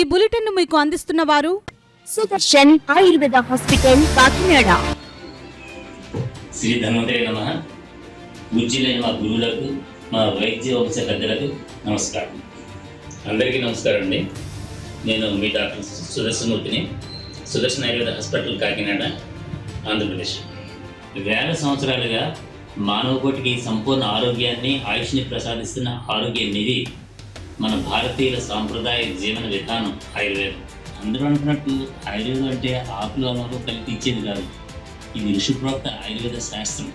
ఈ బులెటిన్ ను మీకు అందిస్తున్న వారు సుదర్శన్ ఆయుర్వేద హాస్పిటల్ కాకినాడ. శ్రీ ధన్వంతరి నమః. పూజ్యులైన మా గురువులకు, మా వైద్య వంశ పెద్దలకు నమస్కారం. అందరికీ నమస్కారం అండి. నేను మీ డాక్టర్ సుదర్శనమూర్తిని, సుదర్శన్ ఆయుర్వేద హాస్పిటల్ కాకినాడ, ఆంధ్రప్రదేశ్. వేల సంవత్సరాలుగా మానవ కోటికి సంపూర్ణ ఆరోగ్యాన్ని, ఆయుష్ని ప్రసాదిస్తున్న ఆరోగ్య నిధి మన భారతీయుల సాంప్రదాయ జీవన విధానం ఆయుర్వేదం. అందరూ అనుకున్నట్టు ఆయుర్వేదం అంటే ఆకులు అమలు కలిపి ఇచ్చేది కాదు. ఇది ఋషిప్రోక్త ఆయుర్వేద శాస్త్రం.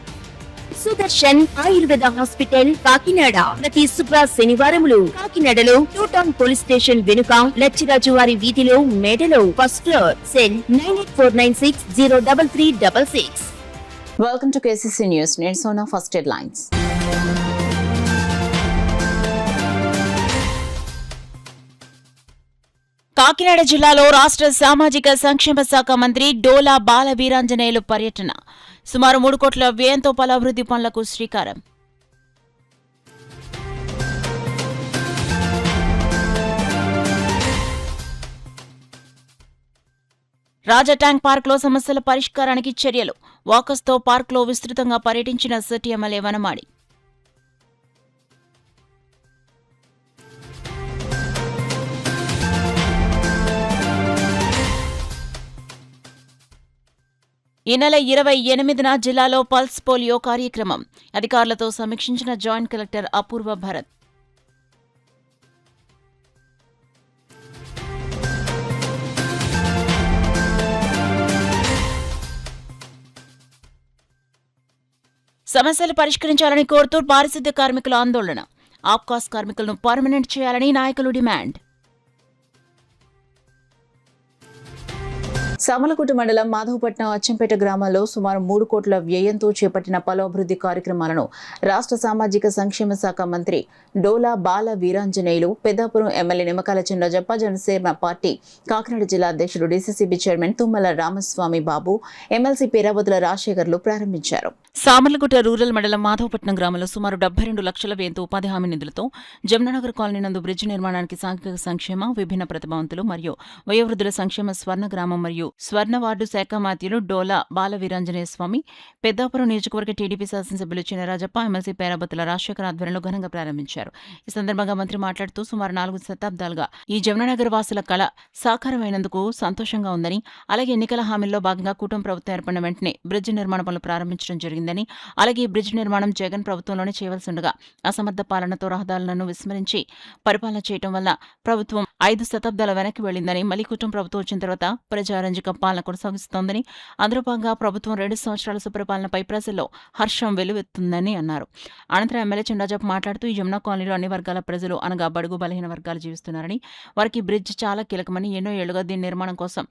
సుదర్శన్ ఆయుర్వేద హాస్పిటల్ కాకినాడ ప్రతి శుక్ర శనివారములు కాకినాడలో 2 టౌన్ పోలీస్ స్టేషన్ వెనుక లచ్చిరాజు వారి వీధిలో మేడలో first floor. Cell 9849603366. Welcome to KCC news. నేను సోనా. First headlines. కాకినాడ జిల్లాలో రాష్ట్ర సామాజిక సంక్షేమ శాఖ మంత్రి డోలా బాల వీరాంజనేయులు పర్యటన. సుమారు 3 కోట్ల వ్యయంతో పలు అభివృద్ధి పనులకు శ్రీకారం. రాజా ట్యాంక్ పార్క్లో సమస్యల పరిష్కారానికి చర్యలు. వాకర్స్తో పార్క్లో విస్తృతంగా పర్యటించిన సిటీ ఎమ్మెల్యే వనమాడి. ఈ నెల 28న జిల్లాలో పల్స్ పోలియో కార్యక్రమం. అధికారులతో సమీక్షించిన జాయింట్ కలెక్టర్ అపూర్వ భరత్. సమస్యలు పరిష్కరించాలని కోరుతూ పారిశుద్ధ్య కార్మికుల ఆందోళన. ఆప్కాస్ కార్మికులను పర్మనెంట్ చేయాలని నాయకులు డిమాండ్. సామలకోట మండలం మాధవపట్నం అచ్చంపేట గ్రామాల్లో సుమారు 3 కోట్ల వ్యయంతో చేపట్టిన పలు అభివృద్ధి కార్యక్రమాలను రాష్ట్ర సామాజిక సంక్షేమ శాఖ మంత్రి డోలా బాల వీరాంజనేయులు, పెద్దాపురం ఎమ్మెల్యే నిమ్మకాయల చినరాజప్ప, జనసేన పార్టీ కాకినాడ జిల్లా అధ్యక్షుడు డీసీసీబీ చైర్మన్ తుమ్మల రామస్వామి బాబు, ఎమ్మెల్సీ పేరాబతుల రాజశేఖర్లు ప్రారంభించారు. సామర్లకోట రూరల్ మండలం మాధవపట్నం గ్రామంలో సుమారు 72 లక్షల వ్యయంతో ఉపాధి హామీ నిధులతో జమునానగర్ కాలనీ నందు బ్రిడ్జి నిర్మాణానికి సాంఘిక సంక్షేమ, విభిన్న ప్రతిభావంతులు మరియు వయోవృద్ధుల సంక్షేమ స్వర్ణ గ్రామం మరియు స్వర్ణ వార్డు శాఖ మాత్యులు డోలా బాల వీరాంజనేయ స్వామి, పెద్దాపురం నియోజకవర్గ టీడీపీ శాసనసభ్యులు చినరాజప్ప, ఎమ్మెల్సీ పేరాబతుల రాజశేఖర్ ఆధ్వర్యంలో ఘనంగా ప్రారంభించారు. ఈ సందర్భంగా మంత్రి మాట్లాడుతూ సుమారు 4 శతాబ్దాలుగా ఈ జమునానగర్ వాసుల కళ సాకారమైనందుకు సంతోషంగా ఉందని, అలాగే ఎన్నికల హామీల్లో భాగంగా కూటమి ప్రభుత్వం ఏర్పడిన వెంటనే బ్రిడ్జి నిర్మాణ పనులు ప్రారంభించడం జరిగిందని, అలాగే ఈ బ్రిడ్జ్ నిర్మాణం జగన్ ప్రభుత్వంలోనే చేయవలసి ఉండగా అసమర్థ పాలనతో రహదారులను విస్మరించి పరిపాలన చేయడం వల్ల ప్రభుత్వం 5 శతాబ్దాల వెనక్కి వెళ్లిందని, మళ్లీ కూటమి ప్రభుత్వం వచ్చిన తర్వాత ప్రజారంజక పాలన కొనసాగిస్తోందని, అందులో భాగంగా ప్రభుత్వం 2 సంవత్సరాల సుపరిపాలనపై ప్రజల్లో హర్షం వెల్లువెత్తుందని అన్నారు. అనంతరం ఎమ్మెల్యే చినరాజప్ప మాట్లాడుతూ ఈ జమునా కాలనీలో అన్ని వర్గాల ప్రజలు అనగా బడుగు బలహీన వర్గాలు జీవిస్తున్నారని, వారికి బ్రిడ్జ్ చాలా కీలకమని, ఎన్నో ఏళ్లుగా దీని నిర్మాణం కోసం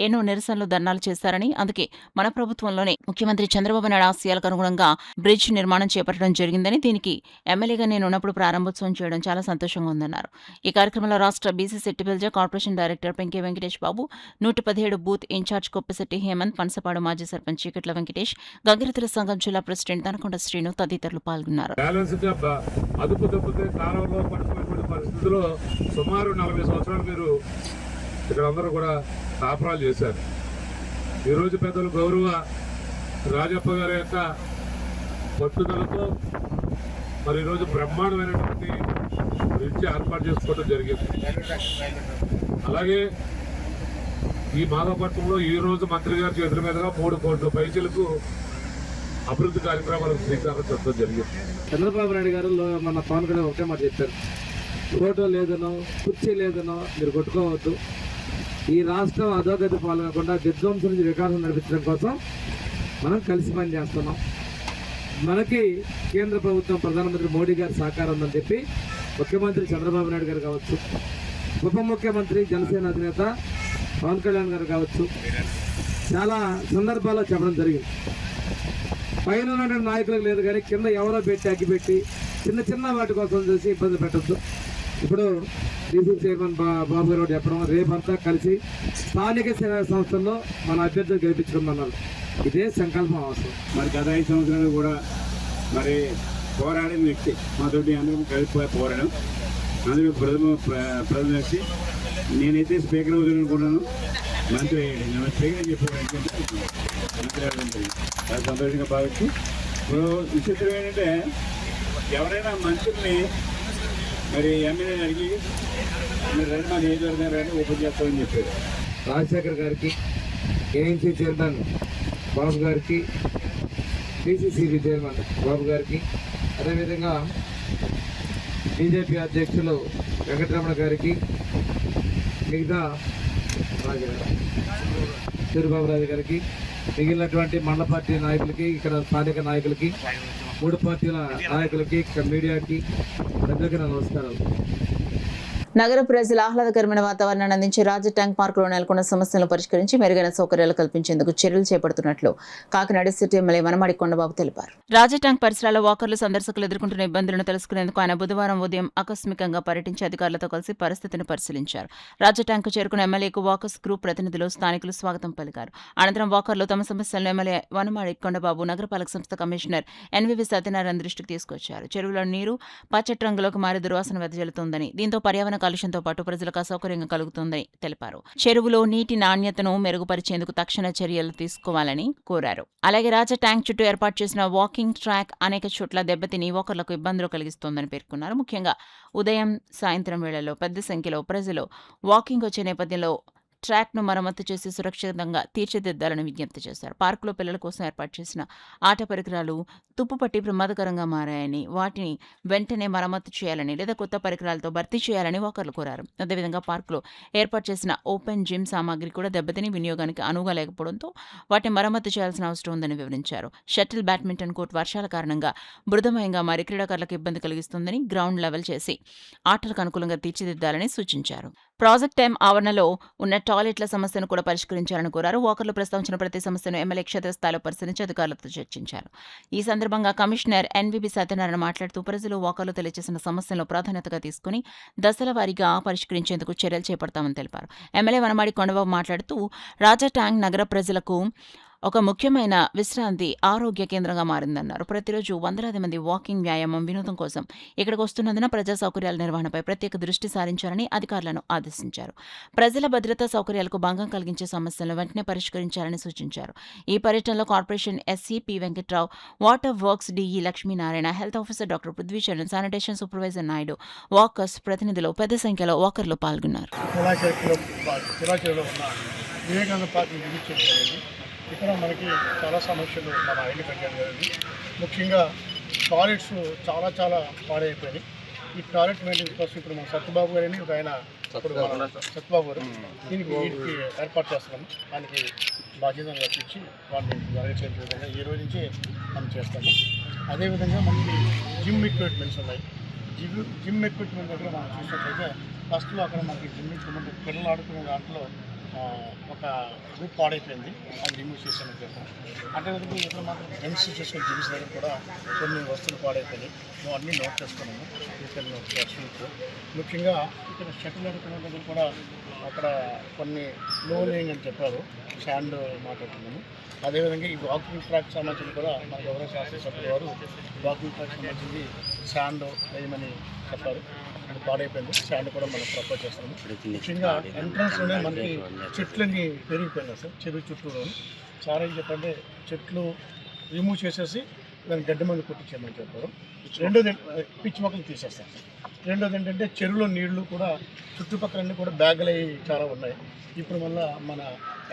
ఎన్నో నిరసనలు ధర్నాలు చేశారని, అందుకే మన ప్రభుత్వంలోనే ముఖ్యమంత్రి చంద్రబాబు నాయుడు ఆశయాలకు అనుగుణంగా బ్రిడ్జ్ నిర్మాణం చేపట్టడం జరిగిందని, దీనికి ఎమ్మెల్యేగా నేను ఉన్నప్పుడు ప్రారంభోత్సవం చేయడం చాలా సంతోషంగా ఉందన్నారు. ఈ కార్యక్రమంలో రాష్ట్ర BC Settibalija corporation director Penke Venkatesh Babu, 117 booth incharge Koppisetti Hemanth, Panasapadu మాజీ సర్పంచ్ చీకట్ల వెంకటేష్, గంగిరెద్దుల సంఘం జిల్లా ప్రెసిడెంట్ తనకొండ శ్రీను తదితరులు పాల్గొన్నారు. సుమారు 40 సంవత్సరాలు మీరు ఇక్కడ అందరూ కూడా కాపురాలు చేశారు. ఈరోజు పెద్దలు గౌరవ రాజప్ప గారి యొక్క పట్టుదలతో మరి ఈరోజు బ్రహ్మాండమైనటువంటి బ్రిడ్జ్ ఏర్పాటు చేసుకోవడం జరిగింది. అలాగే ఈ మాధవపట్నంలో ఈ రోజు మంత్రి గారి చేతుల మీదుగా 3 కోట్ల పైసలకు అభివృద్ధి కార్యక్రమాలకు శ్రీకారం చుట్టడం జరిగింది. చంద్రబాబు నాయుడు గారు మన పవన్ కళ్యాణ్ ఒకటే మాట చెప్పారు, ఫోటో లేదనో కుర్చీ లేదనో మీరు కొట్టుకోవద్దు, ఈ రాష్ట్రం అధోగతి పాల్గొనకుండా విధ్వంసం నుంచి వికాసం నడిపించడం కోసం మనం కలిసి పనిచేస్తున్నాం. మనకి కేంద్ర ప్రభుత్వం ప్రధానమంత్రి మోడీ గారి సహకారం ఉందని చెప్పి ముఖ్యమంత్రి చంద్రబాబు నాయుడు గారు కావచ్చు, ఉప ముఖ్యమంత్రి జనసేన అధినేత పవన్ కళ్యాణ్ గారు కావచ్చు, చాలా సందర్భాల్లో చెప్పడం జరిగింది. పైన ఉన్నటువంటి నాయకులకు లేదు కానీ కింద ఎవరో పెట్టి అగ్గిపెట్టి చిన్న చిన్న వాటి కోసం చూసి ఇబ్బంది పెట్టద్దు. ఇప్పుడు డీసీ చైర్మన్ బాబు గారు చెప్పడం, రేపంతా కలిసి స్థానిక సంస్థల్లో మన అభ్యర్థులు గెలిపించడం అన్నారు. ఇదే సంకల్పం అవసరం. మరి గత 5 సంవత్సరాలు కూడా మరి పోరాడిన వ్యక్తి మాతోటి అందరం కలిసిపోయి పోరాడడం, అందులో ప్రథమ వ్యక్తి నేనైతే స్పీకర్ అవుతాను అనుకున్నాను, మంత్రి అయ్యాడు. నేను స్పీకర్ చెప్పాను మంత్రి అవ్వడం చాలా సంతోషంగా భావించి, ఇప్పుడు విచిత్రం ఏంటంటే ఎవరైనా మంత్రుల్ని మరి ఎమ్మెల్యేని అడిగి మీరు రండి మా నియోజకవర్గం రండి ఓపెన్ చేస్తామని చెప్పారు. రాజశేఖర్ గారికి, ఏఎన్సీ చైర్మన్ బాబు గారికి, పిసిసిబి చైర్మన్ బాబు గారికి, అదేవిధంగా బీజేపీ అధ్యక్షులు వెంకటరమణ గారికి, మిగతా చంద్రబాబు రాజు గారికి, మిగిలినటువంటి మండల పార్టీ నాయకులకి, ఇక్కడ స్థానిక నాయకులకి, 3 పార్టీల నాయకులకి, మీడియాకి అందరికీ నా నమస్కారాలు. నగర ప్రజల ఆహ్లాదకరమైన వాతావరణాన్ని అందించే రాజ ట్యాంక్ పార్కులో నెలకొన్న సమస్యలను పరిష్కరించి మెరుగైన సౌకర్యాలు కల్పించేందుకు చర్యలు చేపడుతున్నట్లు కాకినాడ సిటీ ఎమ్మెల్యే వనమాడి కొండబాబు తెలిపారు. రాజ ట్యాంక్ పరిసరాల వాకర్లు సందర్శకులు ఎదుర్కొంటున్న ఇబ్బందులను తెలుసుకునేందుకు ఆయన బుధవారం ఉదయం ఆకస్మికంగా పర్యటించి అధికారులతో కలిసి పరిస్థితిని పరిశీలించారు. రాజ ట్యాంకు చేరుకున్న ఎమ్మెల్యేకు వాకర్స్ గ్రూప్ ప్రతినిధులు, స్థానికులు స్వాగతం పలికారు. అనంతరం వాకర్లు తమ సమస్యలను ఎమ్మెల్యే వనమాడి కొండబాబు, నగరపాలక సంస్థ కమిషనర్ ఎన్వివి సత్యనారాయణ దృష్టికి తీసుకొచ్చారు. చెరువులో నీరు పచ్చటి రంగులోకి మారి దుర్వాసన వెదజల్లుతోందని, దీంతో పర్యావరణ కాలుష్యంతో పాటు ప్రజలకు అసౌకర్యంగా కలుగుతుందని తెలిపారు. చెరువులో నీటి నాణ్యతను మెరుగుపరిచేందుకు తక్షణ చర్యలు తీసుకోవాలని కోరారు. అలాగే రాజ ట్యాంక్ చుట్టూ ఏర్పాటు చేసిన వాకింగ్ ట్రాక్ అనేక చోట్ల దెబ్బతిని వాకర్లకు ఇబ్బందులు కలిగిస్తోందని పేర్కొన్నారు. ముఖ్యంగా ఉదయం, సాయంత్రం వేళల్లో పెద్ద సంఖ్యలో ప్రజలు వాకింగ్ వచ్చే నేపథ్యంలో ట్రాక్ను మరమ్మతు చేసి సురక్షితంగా తీర్చిదిద్దాలని విజ్ఞప్తి చేశారు. పార్కులో పిల్లల కోసం ఏర్పాటు చేసిన ఆట పరికరాలు తుప్పుపట్టి ప్రమాదకరంగా మారాయని, వాటిని వెంటనే మరమ్మతు చేయాలని లేదా కొత్త పరికరాలతో భర్తీ చేయాలని వాకర్లు కోరారు. అదేవిధంగా పార్కులో ఏర్పాటు చేసిన ఓపెన్ జిమ్ సామాగ్రి కూడా దెబ్బతిని వినియోగానికి అనువుగా లేకపోవడంతో వాటిని మరమ్మతు చేయాల్సిన అవసరం ఉందని వివరించారు. షటిల్ బ్యాడ్మింటన్ కోర్టు వర్షాల కారణంగా బృదమయంగా మారి క్రీడాకారులకు ఇబ్బంది కలిగిస్తుందని, గ్రౌండ్ లెవెల్ చేసి ఆటలకు అనుకూలంగా తీర్చిదిద్దాలని సూచించారు. ప్రాజెక్ట్ టైం ఆవరణలో ఉన్న టాయిలెట్ల సమస్యను కూడా పరిష్కరించాలని కోరారు. వాకర్లు ప్రస్తావించిన ప్రతి సమస్యను ఎమ్మెల్యే క్షేత్రస్థాయిలో పరిశీలించి అధికారులతో చర్చించారు. ఈ సందర్భంగా కమిషనర్ ఎన్వివి సత్యనారాయణ మాట్లాడుతూ ప్రజలు, వాకర్లు తెలియజేసిన సమస్యలను ప్రాధాన్యతగా తీసుకుని దశల వారీగా పరిష్కరించేందుకు చర్యలు చేపడతామని తెలిపారు. ఎమ్మెల్యే వనమాడి కొండబాబు మాట్లాడుతూ రాజా ట్యాంక్ నగర ప్రజలకు ఒక ముఖ్యమైన విశ్రాంతి, ఆరోగ్య కేంద్రంగా మారిందన్నారు. ప్రతిరోజు వందలాది మంది వాకింగ్, వ్యాయామం, వినోదం కోసం ఇక్కడికి వస్తున్నందున ప్రజా సౌకర్యాల నిర్వహణపై ప్రత్యేక దృష్టి సారించాలని అధికారులను ఆదేశించారు. ప్రజల భద్రతా సౌకర్యాలకు భంగం కలిగించే సమస్యలను వెంటనే పరిష్కరించాలని సూచించారు. ఈ పర్యటనలో corporation SC P Venkatrao, water works DE Lakshminarayana, health officer doctor Prithvi Charan, sanitation supervisor Naidu, walkers ప్రతినిధులు పెద్ద సంఖ్యలో వాకర్లు పాల్గొన్నారు. ఇక్కడ మనకి చాలా సమస్యలు మన ఐడెంటిఫై చేయడం జరిగింది. ముఖ్యంగా టాయిలెట్స్ చాలా పాడైపోయినాయి. ఈ టాయిలెట్ మెయింటెనెన్స్ కోసం ఇప్పుడు మన సత్యబాబు గారిని ఒక ఆయన ఇప్పుడు మన సత్యబాబు గారు దీనికి ఏర్పాటు చేస్తున్నాము. దానికి బాధ్యతను రప్పించి వాటిని జరిగే విధంగా ఈ రోజు నుంచి మనం చేస్తాము. అదేవిధంగా మనకి జిమ్ ఎక్విప్మెంట్స్ ఉన్నాయి. జిమ్ ఎక్విప్మెంట్ దగ్గర మనం చూసినట్లయితే ఫస్ట్లో అక్కడ మనకి జిమ్ ఎక్విప్మెంట్ పిల్లలు ఆడుకునే దాంట్లో ఒక రూట్ పాడైపోయింది, అది రిమూవ్ చేసామని చెప్పాను. అదేవిధంగా ఇక్కడ మాత్రం ఫ్రెండ్స్ చేసుకుని జిమ్స్ దగ్గర కూడా కొన్ని వస్తువులు పాడైపోయినాయి. మేము అన్నీ నోట్ చేసుకున్నాము. ఇక్కడ ముఖ్యంగా ఇక్కడ షటిల్ ఆడుకునే దగ్గర కూడా అక్కడ కొన్ని లో లేయింగ్ అని చెప్పారు, శాండ్ మాట్లాడుతున్నాము. అదేవిధంగా ఈ వాకింగ్ ట్రాక్ సంబంధించి కూడా మన గౌరవ శాస్త్రసభ్యులు వారు వాకింగ్ ట్రాక్ సంబంధించి శాండ్ వేయమని చెప్పారు. అది పాడైపోయింది. శాండ్ కూడా మనం ప్రపోజ్ చేస్తాము. ముఖ్యంగా ఎంట్రన్స్లోనే మనకి చెట్లన్నీ పెరిగిపోయినాయి సార్, చెరువు చుట్టూలో. సార్ ఏం చెప్పంటే చెట్లు రిమూవ్ చేసేసి దాన్ని గడ్డి మంది కొట్టించామని చెప్పారు. రెండోది పిచ్చి మొక్కలు తీసేస్తాం. రెండోది ఏంటంటే చెరువులో నీళ్లు కూడా చుట్టుపక్కలన్నీ కూడా బ్యాగులు అవి చాలా ఉన్నాయి. ఇప్పుడు మళ్ళీ మన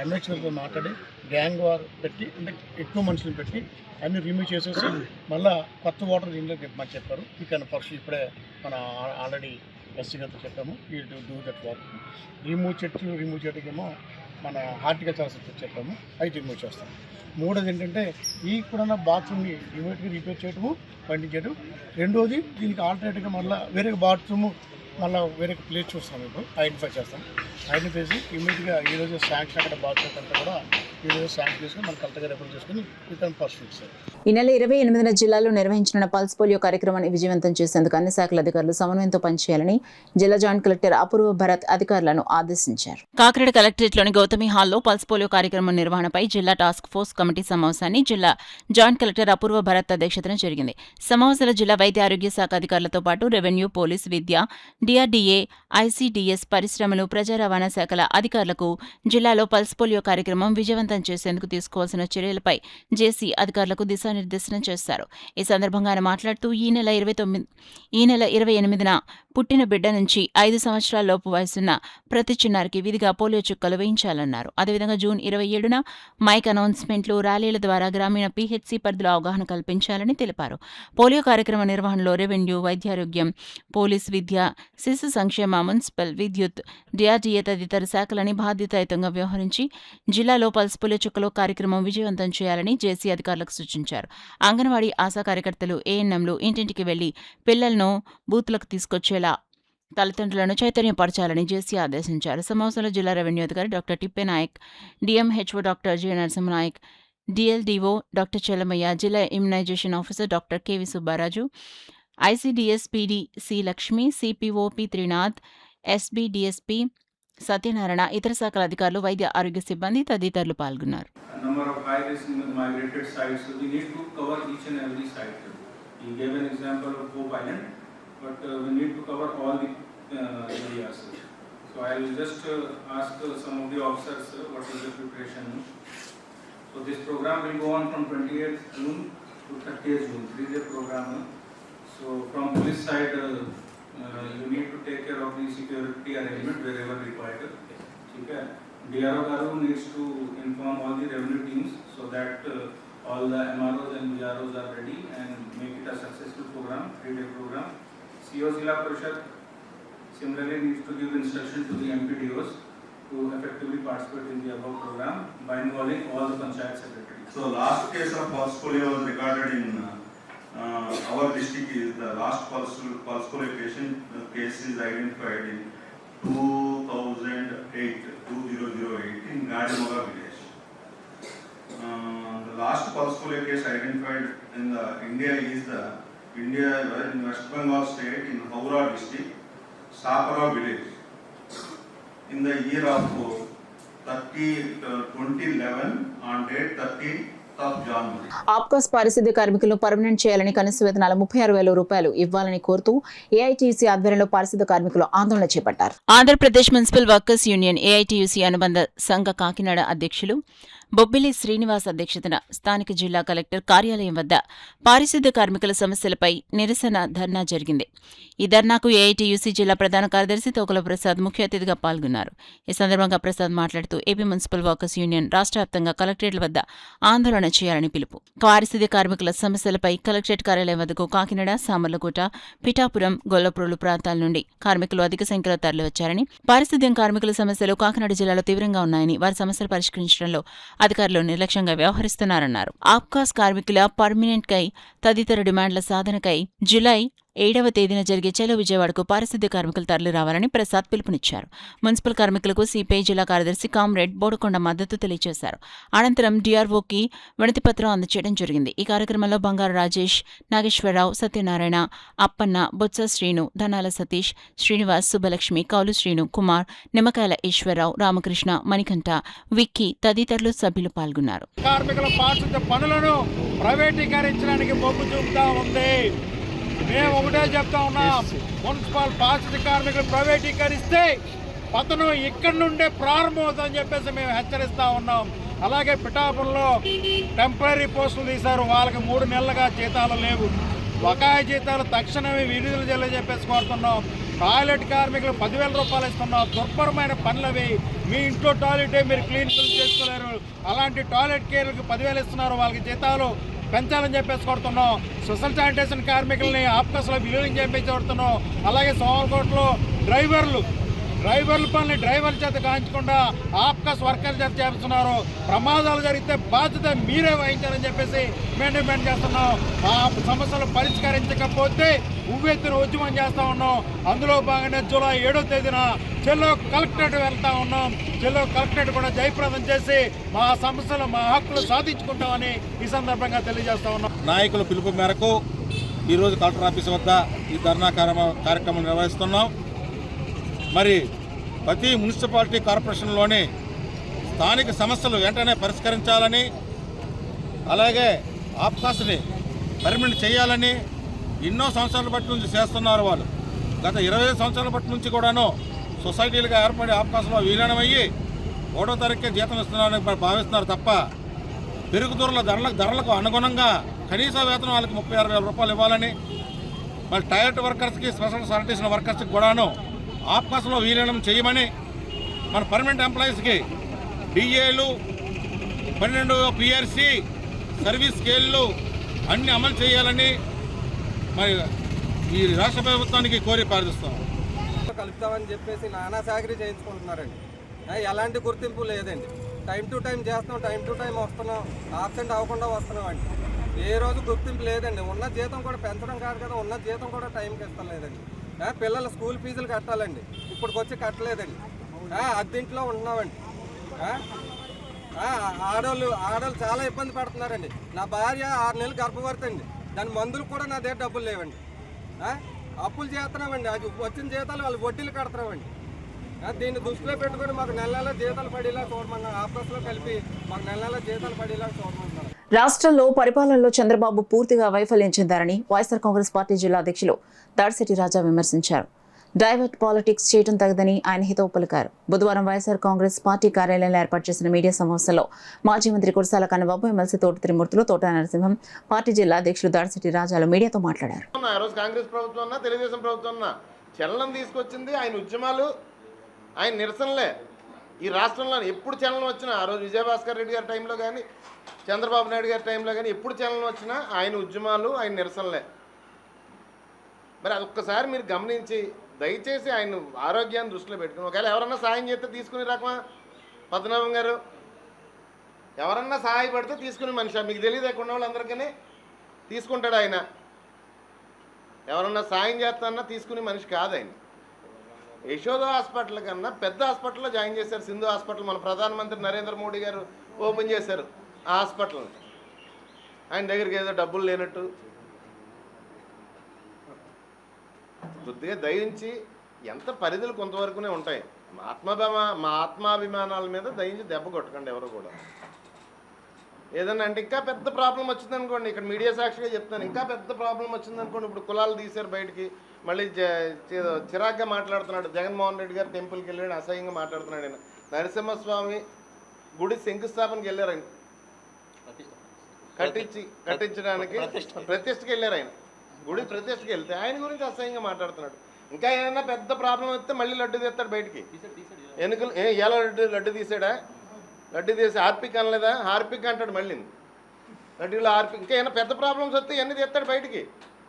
ఎంహెచ్ఓతో మాట్లాడి గ్యాంగ్ వార్ పెట్టి, అంటే ఎక్కువ మనుషులు పెట్టి అన్నీ రిమూవ్ చేసేసి మళ్ళీ కొత్త వాటర్ దీంట్లోకి మాకు చెప్పారు. ఈ కన్నా పర్సు ఇప్పుడే మన ఆల్రెడీ ఎస్సీ గారితో చెప్పాము. ఈ డూ దట్ వర్క్. రిమూవ్ చేయటకేమో మన హార్టికల్చర్ చెప్పాము, అవి రిమూవ్ చేస్తాము. మూడోది ఏంటంటే ఈ కూడా బాత్రూమ్ని ఇమీడియట్గా రిపేర్ చేయటము, పండించడం. రెండోది దీనికి ఆల్టర్నేటివ్గా మళ్ళీ వేరే బాత్రూము మళ్ళీ వేరే ప్లేస్ చూస్తాం, ఇప్పుడు ఐడెంటిఫై చేస్తాం. ఐడెంటిఫై చేసి ఇమీడియట్గా ఈరోజు శాంక్షన్ అక్కడ బాత్రూమ్ అంతా కూడా ఈరోజు శాంక్షన్ చేసుకుని మన కలెక్టర్ గారు రిపోర్ట్ చేసుకుని రిటర్న్ పర్సూట్ సార్. ఈ నెల 28న జిల్లాలో నిర్వహించిన పల్స్ పోలియో కార్యక్రమాన్ని విజయవంతం చేసేందుకు అన్ని శాఖల అధికారులు సమన్వయంతో పనిచేయాలని జిల్లా జాయింట్ కలెక్టర్ అపూర్వ భరత్ అధికారులను ఆదేశించారు. కాకినాడ కలెక్టరేట్లోని గౌతమి హాల్లో పల్స్ పోలియో కార్యక్రమం నిర్వహణపై జిల్లా టాస్క్ ఫోర్స్ కమిటీ సమావేశాన్ని జిల్లా జాయింట్ కలెక్టర్ అపూర్వ భరత్ అధ్యక్షతన జరిగింది. సమావేశంలో జిల్లా వైద్య ఆరోగ్య శాఖ అధికారులతో పాటు రెవెన్యూ, పోలీస్, విద్య, డిఆర్డీఏ, ఐసీడీఎస్, పరిశ్రమలు, ప్రజా రవాణా శాఖల అధికారులకు జిల్లాలో పల్స్ పోలియో కార్యక్రమం విజయవంతం చేసేందుకు తీసుకోవాల్సిన చర్యలపై జేసీ అధికారులకు దిశానిర్దేశనం చేశారు. ఈ సందర్భంగా ఆయన మాట్లాడుతూ ఈ నెల 28న పుట్టిన బిడ్డ నుంచి 5 సంవత్సరాల లోపు వయసున్న ప్రతి చిన్నారికి విధిగా పోలియో చుక్కలు వేయించాలన్నారు. అదేవిధంగా జూన్ 27న మైక్ అనౌన్స్మెంట్లు, ర్యాలీల ద్వారా గ్రామీణ పీహెచ్సీ పరిధిలో అవగాహన కల్పించాలని తెలిపారు. పోలియో కార్యక్రమ నిర్వహణలో రెవెన్యూ, వైద్యారోగ్యం, పోలీస్, విద్య, శిశు సంక్షేమ, మున్సిపల్, విద్యుత్, డిఆర్డీఏ తదితర శాఖలని బాధ్యతాయుతంగా వ్యవహరించి జిల్లాలో పల్స్ పోలియో చుక్కలు కార్యక్రమం విజయవంతం చేయాలని జేసీ అధికారులకు సూచించారు. అంగన్వాడీ ఆశా కార్యకర్తలు, ఏఎన్ఎంలు ఇంటింటికి వెళ్లి పిల్లలను బూత్లకు తీసుకొచ్చేలా తల్లిదండ్రులను చైతన్యపరచాలని జేసీ ఆదేశించారు. సమావేశంలో జిల్లా రెవెన్యూ అధికారి doctor Tippe Nayak, DMHO doctor J Narasimhanayak, DLDO doctor Chellamayya, జిల్లా immunization officer doctor KV Subbaraju, ICDS PD C Lakshmi, CPO P Trinath, SB DSP Satyanarayana, ఇతర శాఖల అధికారులు, వైద్య ఆరోగ్య సిబ్బంది తదితరులు పాల్గొన్నారు. Number of high-risk migrated sites, so we need to cover each and every site. He gave an example of Hope Island, but we need to cover all the areas. So I will just ask some of the officers what is the preparation. So this program will go on from 28th June to 30th June, 3-day program. So from police side, you need to take care of the security arrangement wherever required. Okay. DRO Garu needs to inform all the revenue teams so that all the MROs and BROs are ready and make it a successful program, 3-day program. CO Zilla Parishad similarly needs to give instruction to the MPDOs to effectively participate in the above program by involving all the Panchayat secretaries. So last case of pulse polio was recorded in our district. Is the last pulse polio case is identified in 2008 in Gadimoga village. The last pulse polio case identified in the India is the in West Bengal state in Howrah district, Sapara village. In the year of 2011 on date 13th of January. APCOS పారిశుద్ధ్య కార్మికులను permanent చేయాలని కనీస వేతనాలు 36,000 రూపాయలు ఇవ్వాలని కోరుతూ AITUC ఆధ్వర్యంలో పారిశుద్ధ్య కార్మికులు ఆందోళన చేపట్టారు. Andhra Pradesh municipal workers union AITUC అనుబంధ సంఘ కాకినాడ అధ్యక్షులు బొబ్బిలి శ్రీనివాస్ అధ్యక్షతన స్థానిక జిల్లా కలెక్టర్ కార్యాలయం వద్ద పారిశుద్ధ్య కార్మికుల సమస్యలపై నిరసన ధర్నా జరిగింది. ఈ ధర్నాకు ఏఐటీయూసీ జిల్లా ప్రధాన కార్యదర్శి తోకల ప్రసాద్ ముఖ్య అతిథిగా పాల్గొన్నారు. ఈ సందర్భంగా ప్రసాద్ మాట్లాడుతూ ఏపీ మున్సిపల్ వర్కర్స్ యూనియన్ రాష్ట్ర వ్యాప్తంగా కలెక్టరేట్ల వద్ద ఆందోళన చేయాలని పిలుపు. పారిశుద్ధ్య కార్మికుల సమస్యలపై కలెక్టరేట్ కార్యాలయం వద్దకు కాకినాడ, సామర్లకోట, పిఠాపురం, గొల్లప్రోలు ప్రాంతాల నుండి కార్మికులు అధిక సంఖ్యలో తరలివచ్చారని, పారిశుద్ధ్యం కార్మికుల సమస్యలు కాకినాడ జిల్లాలో తీవ్రంగా ఉన్నాయని, వారి సమస్యలు పరిష్కరించడంలో అధికారులు నిర్లక్ష్యంగా వ్యవహరిస్తున్నారన్నారు. ఆప్కాస్ కార్మికుల పర్మినెంట్ కై తదితర డిమాండ్ల సాధనకై జూలై 7వ తేదీన జరిగే చలో విజయవాడకు పారిశుద్ధ్య కార్మికులు తరలి రావాలని ప్రసాద్ పిలుపునిచ్చారు. మున్సిపల్ కార్మికులకు సిపిఐ జిల్లా కార్యదర్శి కామ్రేడ్ బోడకొండ మద్దతు తెలియజేశారు. అనంతరం డిఆర్ఓకి వినతిపత్రం అందజేయడం జరిగింది. ఈ కార్యక్రమంలో బంగారు రాజేష్, నాగేశ్వరరావు, సత్యనారాయణ, అప్పన్న, బొత్స శ్రీను, ధనాల సతీష్, శ్రీనివాస్, సుబ్బలక్ష్మి, కౌలు శ్రీను, కుమార్, నిమ్మకాయల ఈశ్వరరావు, రామకృష్ణ, మణికంఠ, విక్కీ తదితరులు సభ్యులు పాల్గొన్నారు. కార్మికుల పారిశుద్ధ్య పనులను ప్రైవేటీకరించడానికి మొగ్గు చూపుతా ఉంది. మేము ఒకటే చెప్తా ఉన్నాం, మున్సిపల్ పారిశుద్ధ్య కార్మికులు ప్రైవేటీకరిస్తే పతనం ఇక్కడి నుండే ప్రారంభమవుతుందని చెప్పేసి మేము హెచ్చరిస్తూ ఉన్నాం. అలాగే పిఠాపురంలో టెంపరీ పోస్టులు తీశారు, వాళ్ళకి 3 నెలలుగా జీతాలు లేవు. బకాయి జీతాలు తక్షణమే విడుదల చేయాలని చెప్పేసి కోరుతున్నాం. టాయిలెట్ కార్మికులు 10,000 రూపాయలు ఇస్తున్నాం. దుర్భరమైన పనులవి. మీ ఇంట్లో టాయిలెటే మీరు క్లీన్ చేసుకోలేరు, అలాంటి టాయిలెట్ కేర్లకు 10,000 ఇస్తున్నారు, వాళ్ళకి జీతాలు పెంచాలని చెప్పేసి కొడుతున్నాం. సోషల్ శానిటేషన్ కార్మికుల్ని ఆప్కాస్లో విలీనం చేయించి కొడుతున్నాం. అలాగే సోమలకోటలో డ్రైవర్ల పనులు డ్రైవర్ల చేత కాయించకుండా ఆప్కాస్ వర్కర్ల చేత చేస్తున్నారు. ప్రమాదాలు జరిగితే బాధ్యత మీరే వహించాలని చెప్పేసి మేము డిమాండ్ చేస్తున్నాం. ఆ సమస్యలు పరిష్కరించకపోతే ఉవ్వెత్తున ఉద్యమం చేస్తూ ఉన్నాం. అందులో భాగంగా జూలై 7వ తేదీన చెల్లో కలెక్టరేట్ వెళ్తా ఉన్నాం. చెల్లో కలెక్టరేట్ కూడా జయప్రదం చేసి మా సమస్యలు, మా హక్కులు సాధించుకుంటామని ఈ సందర్భంగా తెలియజేస్తా ఉన్నాం. నాయకుల పిలుపు మేరకు ఈరోజు కలెక్టర్ ఆఫీస్ వద్ద ఈ ధర్నా కార్యక్రమం నిర్వహిస్తున్నాం. మరి ప్రతి మున్సిపాలిటీ కార్పొరేషన్లోని స్థానిక సమస్యలు వెంటనే పరిష్కరించాలని, అలాగే ఆప్కాస్ని పర్మనెంట్ చేయాలని ఎన్నో సంవత్సరాల బట్టి నుంచి చేస్తున్నారు. వాళ్ళు గత 25 సంవత్సరాల బట్టి నుంచి కూడాను సొసైటీలుగా ఏర్పడి ఆప్కాస్లో విలీనమయ్యి 1వ తారీఖుకే జీతం ఇస్తున్నారని భావిస్తున్నారు తప్ప పెరుగుదూరుల ధరలకు అనుగుణంగా కనీస వేతనం వాళ్ళకి 36,000 రూపాయలు ఇవ్వాలని, మరి టైర్డ్ వర్కర్స్కి, స్పెషల్ శానిటేషన్ వర్కర్స్కి కూడాను ఆప్కాస్లో విలీనం చేయమని, మన పర్మనెంట్ ఎంప్లాయీస్కి డిఏలు, 12 పిఆర్సీ, సర్వీస్ స్కేళ్ళు అన్నీ అమలు చేయాలని మరి ఈ రాష్ట్ర ప్రభుత్వానికి కోరి ప్రార్థిస్తాం. కలుపుతామని చెప్పేసి నానా సాగరీ చేయించుకుంటున్నారండి. ఎలాంటి గుర్తింపు లేదండి. టైం టు టైం చేస్తున్నాం, టైం టు టైం వస్తున్నాం, ఆబ్సెంట్ అవ్వకుండా వస్తున్నాం అండి. ఏ రోజు గుర్తింపు లేదండి. ఉన్న జీతం కూడా పెంచడం కాదు కదా, ఉన్న జీతం కూడా టైంకి ఇస్తలేదండి. పిల్లల స్కూల్ ఫీజులు కట్టాలండి, ఇప్పటికొచ్చి కట్టలేదండి. అద్దెంట్లో ఉన్నామండి. ఆడవాళ్ళు చాలా ఇబ్బంది పడుతున్నారండి. నా భార్య 6 నెలలు గర్భవతి అండి. దాని మందులు కూడా నా దగ్గర డబ్బులు లేవండి. అప్పులు చేస్తున్నామండి. అది వచ్చిన జీతాలు వాళ్ళు వడ్డీలు కడుతున్నామండి. దీన్ని దృష్టిలో పెట్టుకుని మాకు నెల జీతాలు పడేలా చూడమన్నా, ఆఫీస్లో కలిపి మాకు నెల జీతాలు పడేలా చూడమంటున్నారు. రాష్ట్రంలో పరిపాలనలో చంద్రబాబు పూర్తిగా వైఫల్యం చెందారని వైఎస్ఆర్ కాంగ్రెస్ పార్టీ జిల్లా అధ్యక్షులు దాడిశెట్టి రాజా విమర్శించారు. డైవర్ట్ పాలిటిక్స్ చేయడం తగదని ఆయన హితవు పలికారు. బుధవారం వైఎస్ఆర్ కాంగ్రెస్ పార్టీ కార్యాలయంలో ఏర్పాటు చేసిన మీడియా సమావేశంలో మాజీ మంత్రి కురసాల కన్నబాబు, ఎమ్మెల్సీ తోట త్రిమూర్తులు, తోట నరసింహం, పార్టీ జిల్లా అధ్యక్షులు దాడిశెట్టి రాజాలు మీడియాతో మాట్లాడారు. కాంగ్రెస్ ప్రభుత్వం ఉన్నా, తెలుగుదేశం ప్రభుత్వం ఉన్నా చలనం తీసుకొచ్చింది ఆయన ఉద్యమాలు, ఆయన నిరసనలే. ఈ రాష్ట్రంలో ఎప్పుడు చలనం వచ్చినా, ఆ రోజు విజయభాస్కర్ రెడ్డి గారి టైంలో కానీ, చంద్రబాబు నాయుడు గారి టైంలో కానీ ఎప్పుడు చలనం వచ్చినా ఆయన ఉద్యమాలు, ఆయన నిరసనలే. మరి అదొక్కసారి మీరు గమనించి దయచేసి ఆయన ఆరోగ్యాన్ని దృష్టిలో పెట్టుకుని, ఒకవేళ ఎవరన్నా సాయం చేస్తే తీసుకునే రకమా పద్మనాభం గారు? ఎవరన్నా సహాయపడితే తీసుకునే మనిషి. మీకు తెలియదు ఎక్కడ ఉన్న వాళ్ళందరికీ తీసుకుంటాడు ఆయన. ఎవరన్నా సాయం చేస్తానన్నా తీసుకునే మనిషి కాదు ఆయన. యశోద హాస్పిటల్ కన్నా పెద్ద హాస్పిటల్లో జాయిన్ చేశారు. సింధు హాస్పిటల్ మన ప్రధానమంత్రి నరేంద్ర మోడీ గారు ఓపెన్ చేశారు ఆ హాస్పిటల్. ఆయన దగ్గరికి ఏదో డబ్బులు లేనట్టు కొద్దిగా దయించి, ఎంత పరిధులు కొంతవరకునే ఉంటాయి. మా ఆత్మాభిమానాల మీద దయించి దెబ్బ కొట్టకండి ఎవరు కూడా. ఏదన్నా అంటే ఇంకా పెద్ద ప్రాబ్లం వచ్చిందనుకోండి, ఇక్కడ మీడియా సాక్షిగా చెప్తాను, ఇంకా పెద్ద ప్రాబ్లం వచ్చిందనుకోండి. ఇప్పుడు కులాలు తీశారు బయటికి, మళ్ళీ చిరాగ్గా మాట్లాడుతున్నాడు. జగన్మోహన్ రెడ్డి గారు టెంపుల్కి వెళ్ళాడు, అసహ్యంగా మాట్లాడుతున్నాడు ఆయన. నరసింహస్వామి గుడి శంకుస్థాపనకి వెళ్ళారు ఆయన, కట్టించడానికి ప్రతిష్టకి వెళ్ళారు ఆయన. గుడి ప్రతిష్టకి వెళ్తే ఆయన గురించి అసహ్యంగా మాట్లాడుతున్నాడు. ఇంకా ఏదైనా పెద్ద ప్రాబ్లం వస్తే మళ్ళీ లడ్డు తీస్తాడు బయటికి. ఎన్నికలు ఎలా లడ్డు తీసాడా? లడ్డు తీసి హార్పిక్ అనలేదా? హార్పిక్ అంటాడు మళ్ళీ. లడ్డూలో హార్పిక్. ఇంకా ఏమైనా పెద్ద ప్రాబ్లమ్స్ వస్తే ఇవన్నీ తీస్తాడు బయటికి.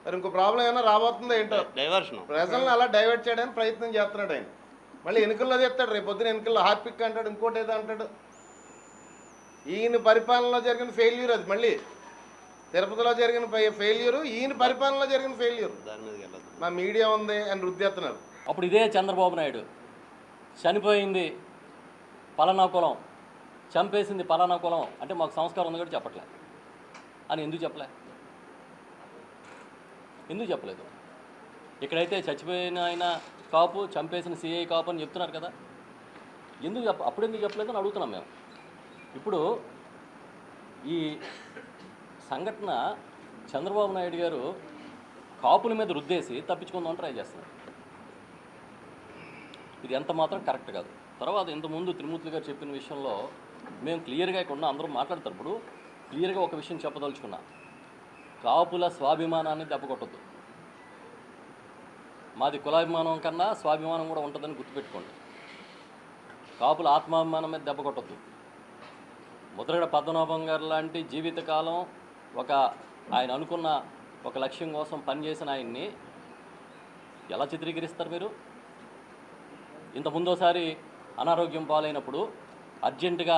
మరి ఇంకో ప్రాబ్లం ఏమైనా రాబోతుందో ఏంటో. డైవర్షన్ ప్రజలను అలా డైవర్ట్ చేయడానికి ప్రయత్నం చేస్తున్నాడు ఆయన. మళ్ళీ ఎన్నికల్లో తీస్తాడు, రేపు పొద్దున ఎన్నికల్లో హార్పిక్ అంటాడు, ఇంకోటి ఏదో అంటాడు. ఈయన పరిపాలనలో జరిగిన ఫెయిల్యూర్ అది. మళ్ళీ తిరుపతిలో జరిగిన ఫెయిల్యూరు, ఈయన పరిపాలనలో జరిగిన ఫెయిల్యూర్. మా మీడియా ఉంది అని రుద్దేస్తున్నారు. అప్పుడు ఇదే చంద్రబాబు నాయుడు చనిపోయింది పలానా కులం, చంపేసింది పలానా కులం అంటే మాకు సంస్కారం ఉంది కూడా చెప్పట్లే అని ఎందుకు చెప్పలేదు? ఇక్కడైతే చచ్చిపోయిన ఆయన కాపు, చంపేసిన సిఐ కాపు అని చెప్తున్నారు కదా, అప్పుడు ఎందుకు చెప్పలేదు అని అడుగుతున్నాం మేము. ఇప్పుడు ఈ సంఘటన చంద్రబాబు నాయుడు గారు కాపుల మీద రుద్దేసి తప్పించుకుందామని ట్రై చేస్తున్నారు. ఇది ఎంత మాత్రం కరెక్ట్ కాదు. తర్వాత ఇంతకుముందు త్రిమూర్తులు గారు చెప్పిన విషయంలో మేము క్లియర్గా ఇక్కడ అందరూ మాట్లాడతారు. ఇప్పుడు క్లియర్గా ఒక విషయం చెప్పదలుచుకున్నా, కాపుల స్వాభిమానాన్ని దెబ్బకొట్టద్దు. మాది కులాభిమానం కన్నా స్వాభిమానం కూడా ఉంటుందని గుర్తుపెట్టుకోండి. కాపుల ఆత్మాభిమానం మీద దెబ్బకొట్టద్దు. ముద్రగడ పద్మనాభం గారు లాంటి జీవితకాలం ఆయన అనుకున్న ఒక లక్ష్యం కోసం పనిచేసిన ఆయన్ని ఎలా చిత్రీకరిస్తారు మీరు? ఇంతకుముందోసారి అనారోగ్యం పాలైనప్పుడు అర్జెంటుగా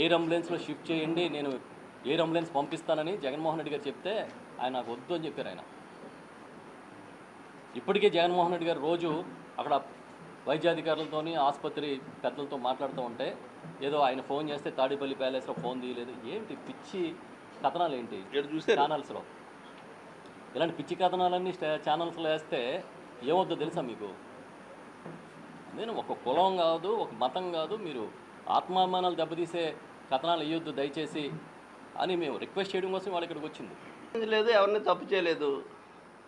ఎయిర్ అంబులెన్స్లో షిఫ్ట్ చేయండి, నేను ఎయిర్ అంబులెన్స్ పంపిస్తానని జగన్మోహన్ రెడ్డి గారు చెప్తే ఆయన నాకు వద్దు అని చెప్పారు. ఆయన ఇప్పటికే జగన్మోహన్ రెడ్డి గారు రోజు అక్కడ వైద్యాధికారులతోని ఆసుపత్రి పెద్దలతో మాట్లాడుతూ ఉంటే ఏదో ఆయన ఫోన్ చేస్తే తాడేపల్లి ప్యాలెస్లో ఫోన్ తీయలేదు. ఏంటి పిచ్చి కథనాలు ఏంటి ఛానల్స్లో? ఇలాంటి పిచ్చి కథనాలన్నీ ఛానల్స్లో వేస్తే ఏమొద్దో తెలుసా మీకు? నేను ఒక కులం కాదు, ఒక మతం కాదు, మీరు ఆత్మాభిమానాలు దెబ్బతీసే కథనాలు వేయొద్దు దయచేసి అని మేము రిక్వెస్ట్ చేయడం కోసం వాళ్ళు ఇక్కడికి వచ్చింది. లేదు, ఎవరిని తప్పు చేయలేదు.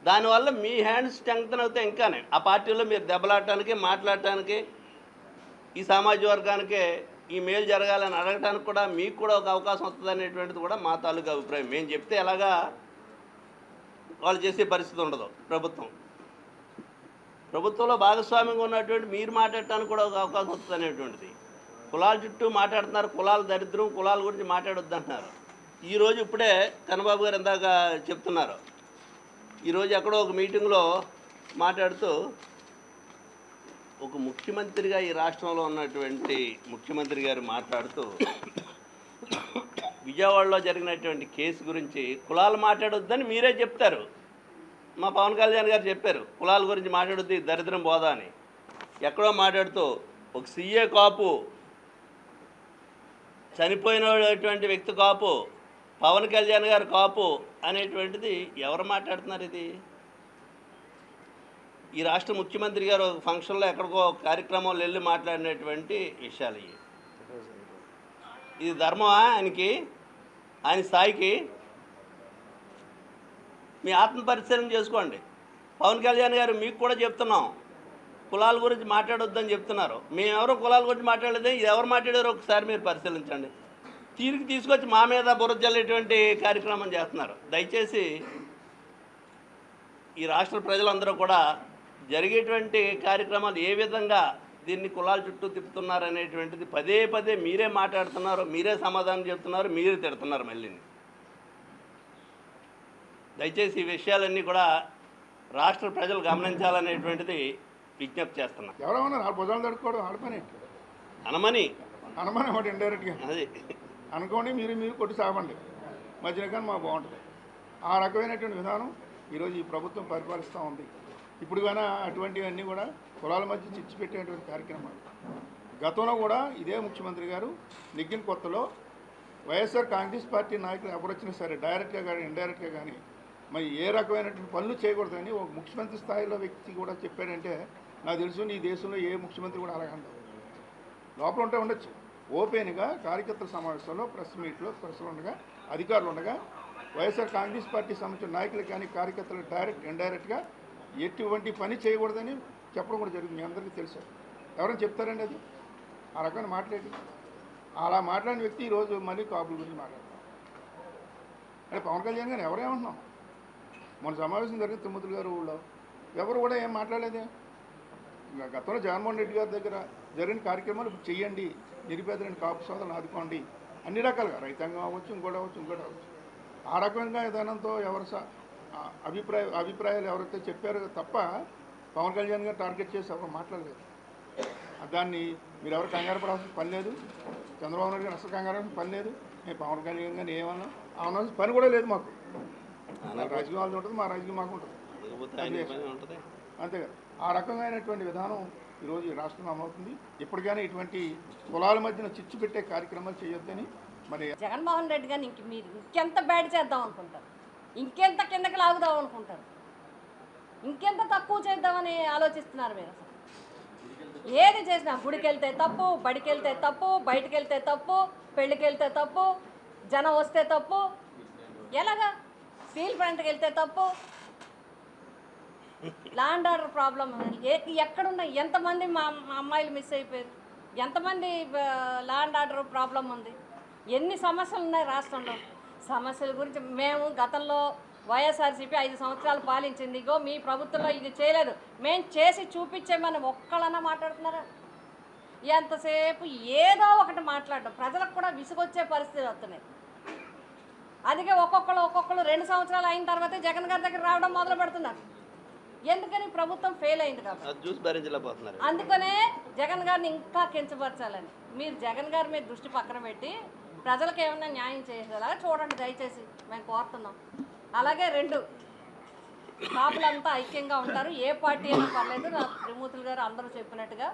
దానివల్ల మీ హ్యాండ్స్ స్ట్రెంగ్తన్ అవుతాయి. ఇంకానే ఆ పార్టీలో మీరు దెబ్బలాడటానికి, మాట్లాడటానికి, ఈ సామాజిక వర్గానికే ఈ మేలు జరగాలని అడగడానికి కూడా మీకు కూడా ఒక అవకాశం వస్తుంది అనేటువంటిది కూడా మా తాలూకా అభిప్రాయం. మేము చెప్తే ఎలాగా వాళ్ళు చేసే పరిస్థితి ఉండదు. ప్రభుత్వంలో భాగస్వామ్యంగా ఉన్నటువంటి మీరు మాట్లాడటానికి కూడా ఒక అవకాశం వస్తుంది అనేటువంటిది. కులాల చుట్టూ మాట్లాడుతున్నారు, కులాల దరిద్రం, కులాల గురించి మాట్లాడొద్దు అంటున్నారు. ఈరోజు ఇప్పుడే కన్నబాబు గారు ఇందాక చెప్తున్నారు, ఈరోజు ఎక్కడో ఒక మీటింగ్లో మాట్లాడుతూ ఒక ముఖ్యమంత్రిగా ఈ రాష్ట్రంలో ఉన్నటువంటి ముఖ్యమంత్రి గారు మాట్లాడుతూ విజయవాడలో జరిగినటువంటి కేసు గురించి కులాలు మాట్లాడొద్దని మీరే చెప్తారు. మా పవన్ కళ్యాణ్ గారు చెప్పారు కులాల గురించి మాట్లాడొద్దు, దరిద్రం పోదా అని. ఎక్కడో మాట్లాడుతూ ఒక సీఏ కాపు, చనిపోయినటువంటి వ్యక్తి కాపు, పవన్ కళ్యాణ్ గారు కాపు అనేటువంటిది ఎవరు మాట్లాడుతున్నారు? ఇది ఈ రాష్ట్ర ముఖ్యమంత్రి గారు ఒక ఫంక్షన్లో ఎక్కడికో కార్యక్రమంలో వెళ్ళి మాట్లాడినటువంటి విషయాలు ఇవి. ఇది ధర్మమా ఆయనకి, ఆయన స్థాయికి? మీ ఆత్మ పరిశీలన చేసుకోండి. పవన్ కళ్యాణ్ గారు మీకు కూడా చెప్తున్నాం, కులాల గురించి మాట్లాడొద్దని చెప్తున్నారు. మేమెవరో కులాల గురించి మాట్లాడలేదు, ఇది ఎవరు మాట్లాడారో ఒకసారి మీరు పరిశీలించండి. తీరికి తీసుకొచ్చి మా మీద బురద జల్లేటువంటి కార్యక్రమం చేస్తున్నారు. దయచేసి ఈ రాష్ట్ర ప్రజలందరూ కూడా జరిగేటువంటి కార్యక్రమాలు ఏ విధంగా దీన్ని కులాల చుట్టూ తిప్పుతున్నారు అనేటువంటిది పదే పదే మీరే మాట్లాడుతున్నారు, మీరే సమాధానం చెప్తున్నారు, మీరే తిడుతున్నారు మళ్ళీ. దయచేసి ఈ విషయాలన్నీ కూడా రాష్ట్ర ప్రజలు గమనించాలనేటువంటిది విజ్ఞప్తి చేస్తున్నా. ఎవరేమన్నా ఆ భుజాలు తడుకోవడం ఆడపని అనమని ఒకటి ఇండైరెక్ట్గా అది అనుకోండి, మీరు కొట్టి సాగండి, మధ్యన కానీ మాకు బాగుంటుంది. ఆ రకమైనటువంటి విధానం ఈరోజు ఈ ప్రభుత్వం పరిపాలిస్తూ ఉంది. ఇప్పుడు కానీ అటువంటివన్నీ కూడా కులాల మధ్య చిచ్చు పెట్టేటువంటి కార్యక్రమాలు. గతంలో కూడా ఇదే ముఖ్యమంత్రి గారు నెగ్గిన కొత్తలో వైఎస్ఆర్ కాంగ్రెస్ పార్టీ నాయకులు ఎవరు వచ్చినా సరే డైరెక్ట్గా కానీ ఇండైరెక్ట్గా కానీ మరి ఏ రకమైనటువంటి పనులు చేయకూడదని ఒక ముఖ్యమంత్రి స్థాయిలో వ్యక్తి కూడా చెప్పాడంటే నాకు తెలుసు నీ దేశంలో ఏ ముఖ్యమంత్రి కూడా అలాగే ఉండదు. లోపల ఉంటే ఉండొచ్చు, ఓపెన్గా కార్యకర్తల సమావేశంలో ప్రెస్ మీట్లో ప్రెస్లు ఉండగా అధికారులు ఉండగా వైఎస్ఆర్ కాంగ్రెస్ పార్టీ సంబంధించిన నాయకులు కానీ కార్యకర్తలు డైరెక్ట్ ఇండైరెక్ట్గా ఎటువంటి పని చేయకూడదని చెప్పడం కూడా జరిగింది. మీ అందరికీ తెలుసు. ఎవరైనా చెప్తారండి అది? ఆ రకమైన మాట్లాడి అలా మాట్లాడిన వ్యక్తి ఈరోజు మళ్ళీ కాపుల గురించి మాట్లాడతాం. అంటే పవన్ కళ్యాణ్ గారు ఎవరేమంటున్నాం? మన సమావేశం జరిగింది తిమ్మతులు గారు ఊళ్ళో, ఎవరు కూడా ఏం మాట్లాడలేదే. గతంలో జగన్మోహన్ రెడ్డి గారి దగ్గర జరిగిన కార్యక్రమాలు ఇప్పుడు చెయ్యండి, నిరుపేదలని కాపు సోదరులను ఆదుకోండి, అన్ని రకాలుగా రైతాంగం అవ్వచ్చు, ఇంకోటి అవ్వచ్చు. ఆ రకంగా విధానంతో ఎవరు అభిప్రాయాలు ఎవరైతే చెప్పారో తప్ప పవన్ కళ్యాణ్ గారు టార్గెట్ చేసి ఎవరు మాట్లాడలేదు. దాన్ని మీరు ఎవరు కంగారు పడాల్సిన పని లేదు. చంద్రబాబు నాయుడు గారు అసలు కంగారు పని లేదు. మేము పవన్ కళ్యాణ్ గారిని ఏమన్నా అవనాల్సిన పని కూడా లేదు. మాకు రాజకీయం వాళ్ళది ఉంటుంది, మా రాజకీయం మాకు ఉంటుంది. అంతేగా ఆ రకమైనటువంటి విధానం ఈరోజు ఈ రాష్ట్రంలో అమలవుతుంది. ఇప్పటికైనా ఇటువంటి కులాల మధ్యన చిచ్చు పెట్టే కార్యక్రమాలు చేయొద్దని మరి జగన్మోహన్ రెడ్డి గారిని మీరు ఇంకెంత బ్యాడ్ చేద్దాం అనుకుంటారు, ఇంకెంత కిందకి లాగుదాం అనుకుంటారు, ఇంకెంత తక్కువ చేద్దామని ఆలోచిస్తున్నారు మీరు. అసలు ఏది చేసినా గుడికి వెళ్తే తప్పు, బడికి వెళ్తే తప్పు, బయటికి వెళ్తే తప్పు, పెళ్ళికి వెళ్తే తప్పు, జనం వస్తే తప్పు, ఎలాగా స్టీల్ ప్లాంట్కి వెళ్తే తప్పు. ల్యాండ్ ఆర్డర్ ప్రాబ్లం ఎక్కడున్నా ఎంతమంది మా అమ్మాయిలు మిస్ అయిపోయారు, ఎంతమంది ల్యాండ్ ఆర్డర్ ప్రాబ్లం ఉంది, ఎన్ని సమస్యలు ఉన్నాయి రాష్ట్రంలో. సమస్యల గురించి మేము గతంలో వైఎస్ఆర్సీపీ 5 సంవత్సరాలు పాలించింది, ఇగో మీ ప్రభుత్వంలో ఇది చేయలేదు, మేము చేసి చూపించేమని ఒక్కళ్ళన్నా మాట్లాడుతున్నారా? ఎంతసేపు ఏదో ఒకటి మాట్లాడడం ప్రజలకు కూడా విసుగొచ్చే పరిస్థితి వస్తున్నాయి. అందుకే ఒక్కొక్కరు 2 సంవత్సరాలు అయిన తర్వాతే జగన్ గారి దగ్గర రావడం మొదలు పెడుతున్నారు. ఎందుకని? ప్రభుత్వం ఫెయిల్ అయింది కాబట్టి. అందుకనే జగన్ గారిని ఇంకా కించపరచాలని మీరు జగన్ గారి మీద దృష్టి పక్కన పెట్టి ప్రజలకు ఏమన్నా న్యాయం చేసేలాగా చూడండి దయచేసి మేము కోరుతున్నాం. అలాగే 2 కాపులంతా ఐక్యంగా ఉంటారు. ఏ పార్టీ అయినా పర్లేదు. నాకు త్రిమూర్తులు గారు అందరూ చెప్పినట్టుగా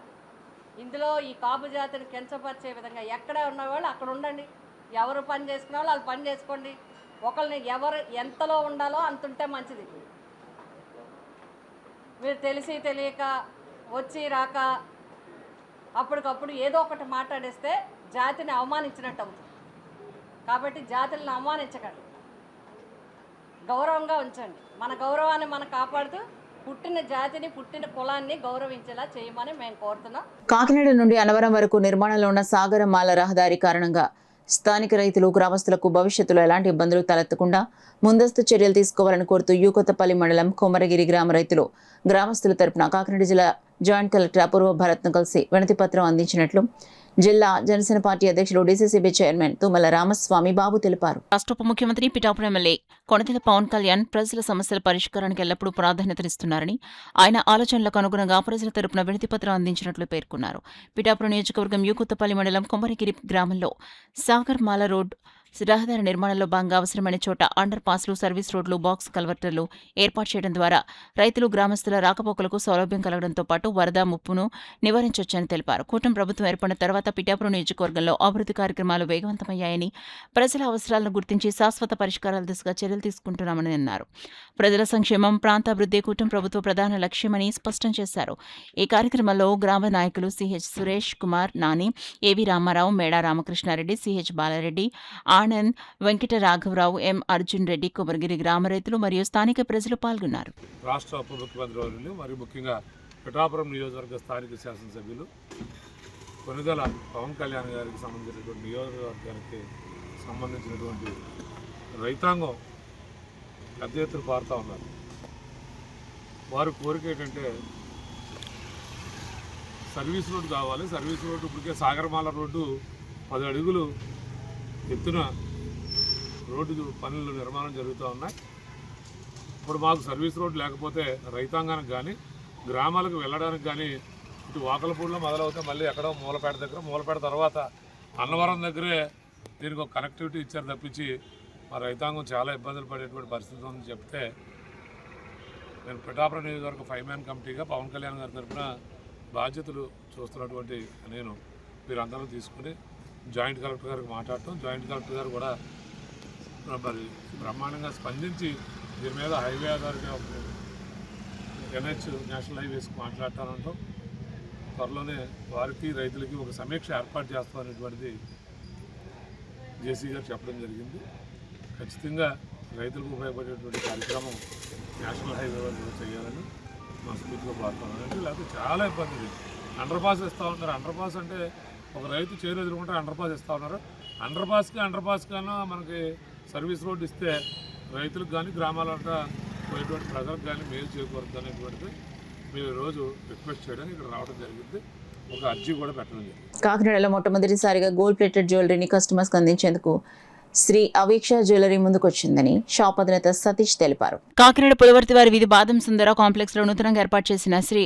ఇందులో ఈ కాపు జాతిని కించపరిచే విధంగా ఎక్కడ ఉన్నవాళ్ళు అక్కడ ఉండండి. ఎవరు పని చేసుకునే వాళ్ళు వాళ్ళు పని చేసుకోండి. ఒకరిని ఎవరు ఎంతలో ఉండాలో అంత ఉంటే మంచిది. మీరు తెలిసి తెలియక వచ్చి రాక అప్పటికప్పుడు ఏదో ఒకటి మాట్లాడేస్తే జాతిని అవమానించినట్టు అవుతుంది. కాబట్టి జాతులను అవమానించకండి, గౌరవంగా ఉంచండి. మన గౌరవాన్ని మనం కాపాడుతూ పుట్టిన జాతిని పుట్టిన కులాన్ని గౌరవించేలా చేయమని మేము కోరుతున్నాం. కాకినాడ నుండి అన్నవరం వరకు నిర్మాణంలో ఉన్న సాగరమాల రహదారి కారణంగా స్థానిక రైతులు గ్రామస్తులకు భవిష్యత్తులో ఎలాంటి ఇబ్బందులు తలెత్తకుండా ముందస్తు చర్యలు తీసుకోవాలని కోరుతూ యూకొత్తపల్లి మండలం కొమరగిరి గ్రామ రైతులు గ్రామస్తుల తరపున కాకినాడ జిల్లా జాయింట్ కలెక్టర్ అపూర్వ భరత్ను కలిసి వినతి పత్రం అందించినట్లు జిల్లా జనసేన పార్టీ అధ్యక్షులు డీసీసీబీ చైర్మన్ తుమ్మల రామస్వామి బాబు తెలిపారు. రాష్ట్ర ఉప ముఖ్యమంత్రి పిఠాపురం ఎమ్మెల్యే కొణిదెల పవన్ కళ్యాణ్ ప్రజల సమస్యల పరిష్కారానికి ఎల్లప్పుడూ ప్రాధాన్యతనిస్తున్నారని, ఆయన ఆలోచనలకు అనుగుణంగా ప్రజల తరపున వినతి పత్రం అందించినట్లు పేర్కొన్నారు. పిఠాపురం నియోజకవర్గం యూకొత్తపల్లి మండలం కొమరగిరి గ్రామంలో సాగర్మాల రోడ్ రహదారి నిర్మాణంలో భాగంగా అవసరమైన చోట అండర్ పాస్లు, సర్వీస్ రోడ్లు, బాక్స్ కల్వర్టర్లు ఏర్పాటు చేయడం ద్వారా రైతులు, గ్రామస్తుల రాకపోకలకు సౌలభ్యం కలగడంతో పాటు వరద ముప్పును నివారించవచ్చని తెలిపారు. కూటమి ప్రభుత్వం ఏర్పడిన తర్వాత పిఠాపురం నియోజకవర్గంలో అభివృద్ధి కార్యక్రమాలు వేగవంతమయ్యాయని, ప్రజల అవసరాలను గుర్తించి శాశ్వత పరిష్కారాల దిశగా చర్యలు తీసుకుంటున్నామని అన్నారు. ప్రజల సంక్షేమం, ప్రాంతాభివృద్ధి కూటమి ప్రభుత్వ ప్రధాన లక్ష్యమని స్పష్టం చేశారు. ఈ కార్యక్రమంలో గ్రామ నాయకులు సిహెచ్ సురేష్ కుమార్, నాని, ఏవి రామారావు, మేడా రామకృష్ణారెడ్డి, సిహెచ్ బాలారెడ్డి, ఆనంద్, వెంకట రాఘవరావు, ఎం అర్జున్ రెడ్డి, కొమరగిరి గ్రామ రైతులు మరియు స్థానిక ప్రజలు పాల్గొన్నారు. రాష్ట్ర ఉప ముఖ్యమంత్రి వర్యులు మరియు ముఖ్యంగా పిఠాపురం నియోజకవర్గ స్థానిక శాసనసభ్యులు కొణిదెల పవన్ కళ్యాణ్ గారికి సంబంధించినటువంటి నియోజకవర్గానికి సంబంధించినటువంటి రైతాంగం పెద్ద ఎత్తున పారుతూ ఉన్నారు. వారి కోరిక ఏంటంటే సర్వీస్ రోడ్డు కావాలి. సర్వీస్ రోడ్డు ఇప్పటికే సాగరమాల రోడ్డు 10 అడుగులు ఎత్తున రోడ్డు పనులు నిర్మాణం జరుగుతూ ఉన్నాయి. ఇప్పుడు మాకు సర్వీస్ రోడ్డు లేకపోతే రైతాంగానికి కానీ గ్రామాలకు వెళ్ళడానికి కానీ ఇటు వాకలపూడిలో మొదలవుతే మళ్ళీ ఎక్కడో మూలపేట దగ్గర, మూలపేట తర్వాత అన్నవరం దగ్గరే దీనికి ఒక కనెక్టివిటీ ఇచ్చారు తప్పించి మా రైతాంగం చాలా ఇబ్బందులు పడేటువంటి పరిస్థితి ఉందని చెప్తే నేను పిఠాపురం నియోజకవర్గ 5-man కమిటీగా పవన్ కళ్యాణ్ గారి తరఫున బాధ్యతలు చూస్తున్నటువంటి నేను మీరందరూ తీసుకుని జాయింట్ కలెక్టర్ గారికి మాట్లాడటం, జాయింట్ కలెక్టర్ గారు కూడా మరి బ్రహ్మాండంగా స్పందించి దీని మీద highway authority of NH national హైవేస్కి మాట్లాడతానంటూ త్వరలోనే వారికి రైతులకి ఒక సమీక్ష ఏర్పాటు చేస్తామనేటువంటిది జేసీ గారు చెప్పడం జరిగింది. ఖచ్చితంగా రైతులకు ఉపయోగపడేటువంటి కార్యక్రమం నేషనల్ హైవే వరకు చేయాలని మనస్ఫూర్తిగా కోరుతున్నానండి. లేకపోతే చాలా ఇబ్బంది. అండర్ పాస్ ఇస్తూ ఉంటారు. అండర్ పాస్ అంటే ఒక రైతు చేరు ఎదుర్కొంటే అండర్ పాస్ ఇస్తూ ఉన్నారు. అండర్ పాస్ కన్నా మనకి సర్వీస్ రోడ్డు ఇస్తే రైతులకు కానీ గ్రామాలంతా పోయేటువంటి ప్రజలకు కానీ మేలు చేకూరుద్ది అనేటువంటిది మేము ఈరోజు రిక్వెస్ట్ చేయడానికి ఇక్కడ రావడం జరిగింది. ఒక అర్జీ కూడా పెట్టడం జరిగింది. కాకినాడలో మొట్టమొదటిసారిగా గోల్డ్ ప్లేటెడ్ జ్యువెలరీని కస్టమర్స్కి అందించేందుకు శ్రీ అవీక్ష జ్యువెలరీ ముందుకొచ్చిందని షాప్ అధినేత సతీష్ తెలిపారు. కాకినాడ పులవర్తివారి వీధి బాదం సుందర కాంప్లెక్స్ లో నూతనంగా ఏర్పాటు చేసిన శ్రీ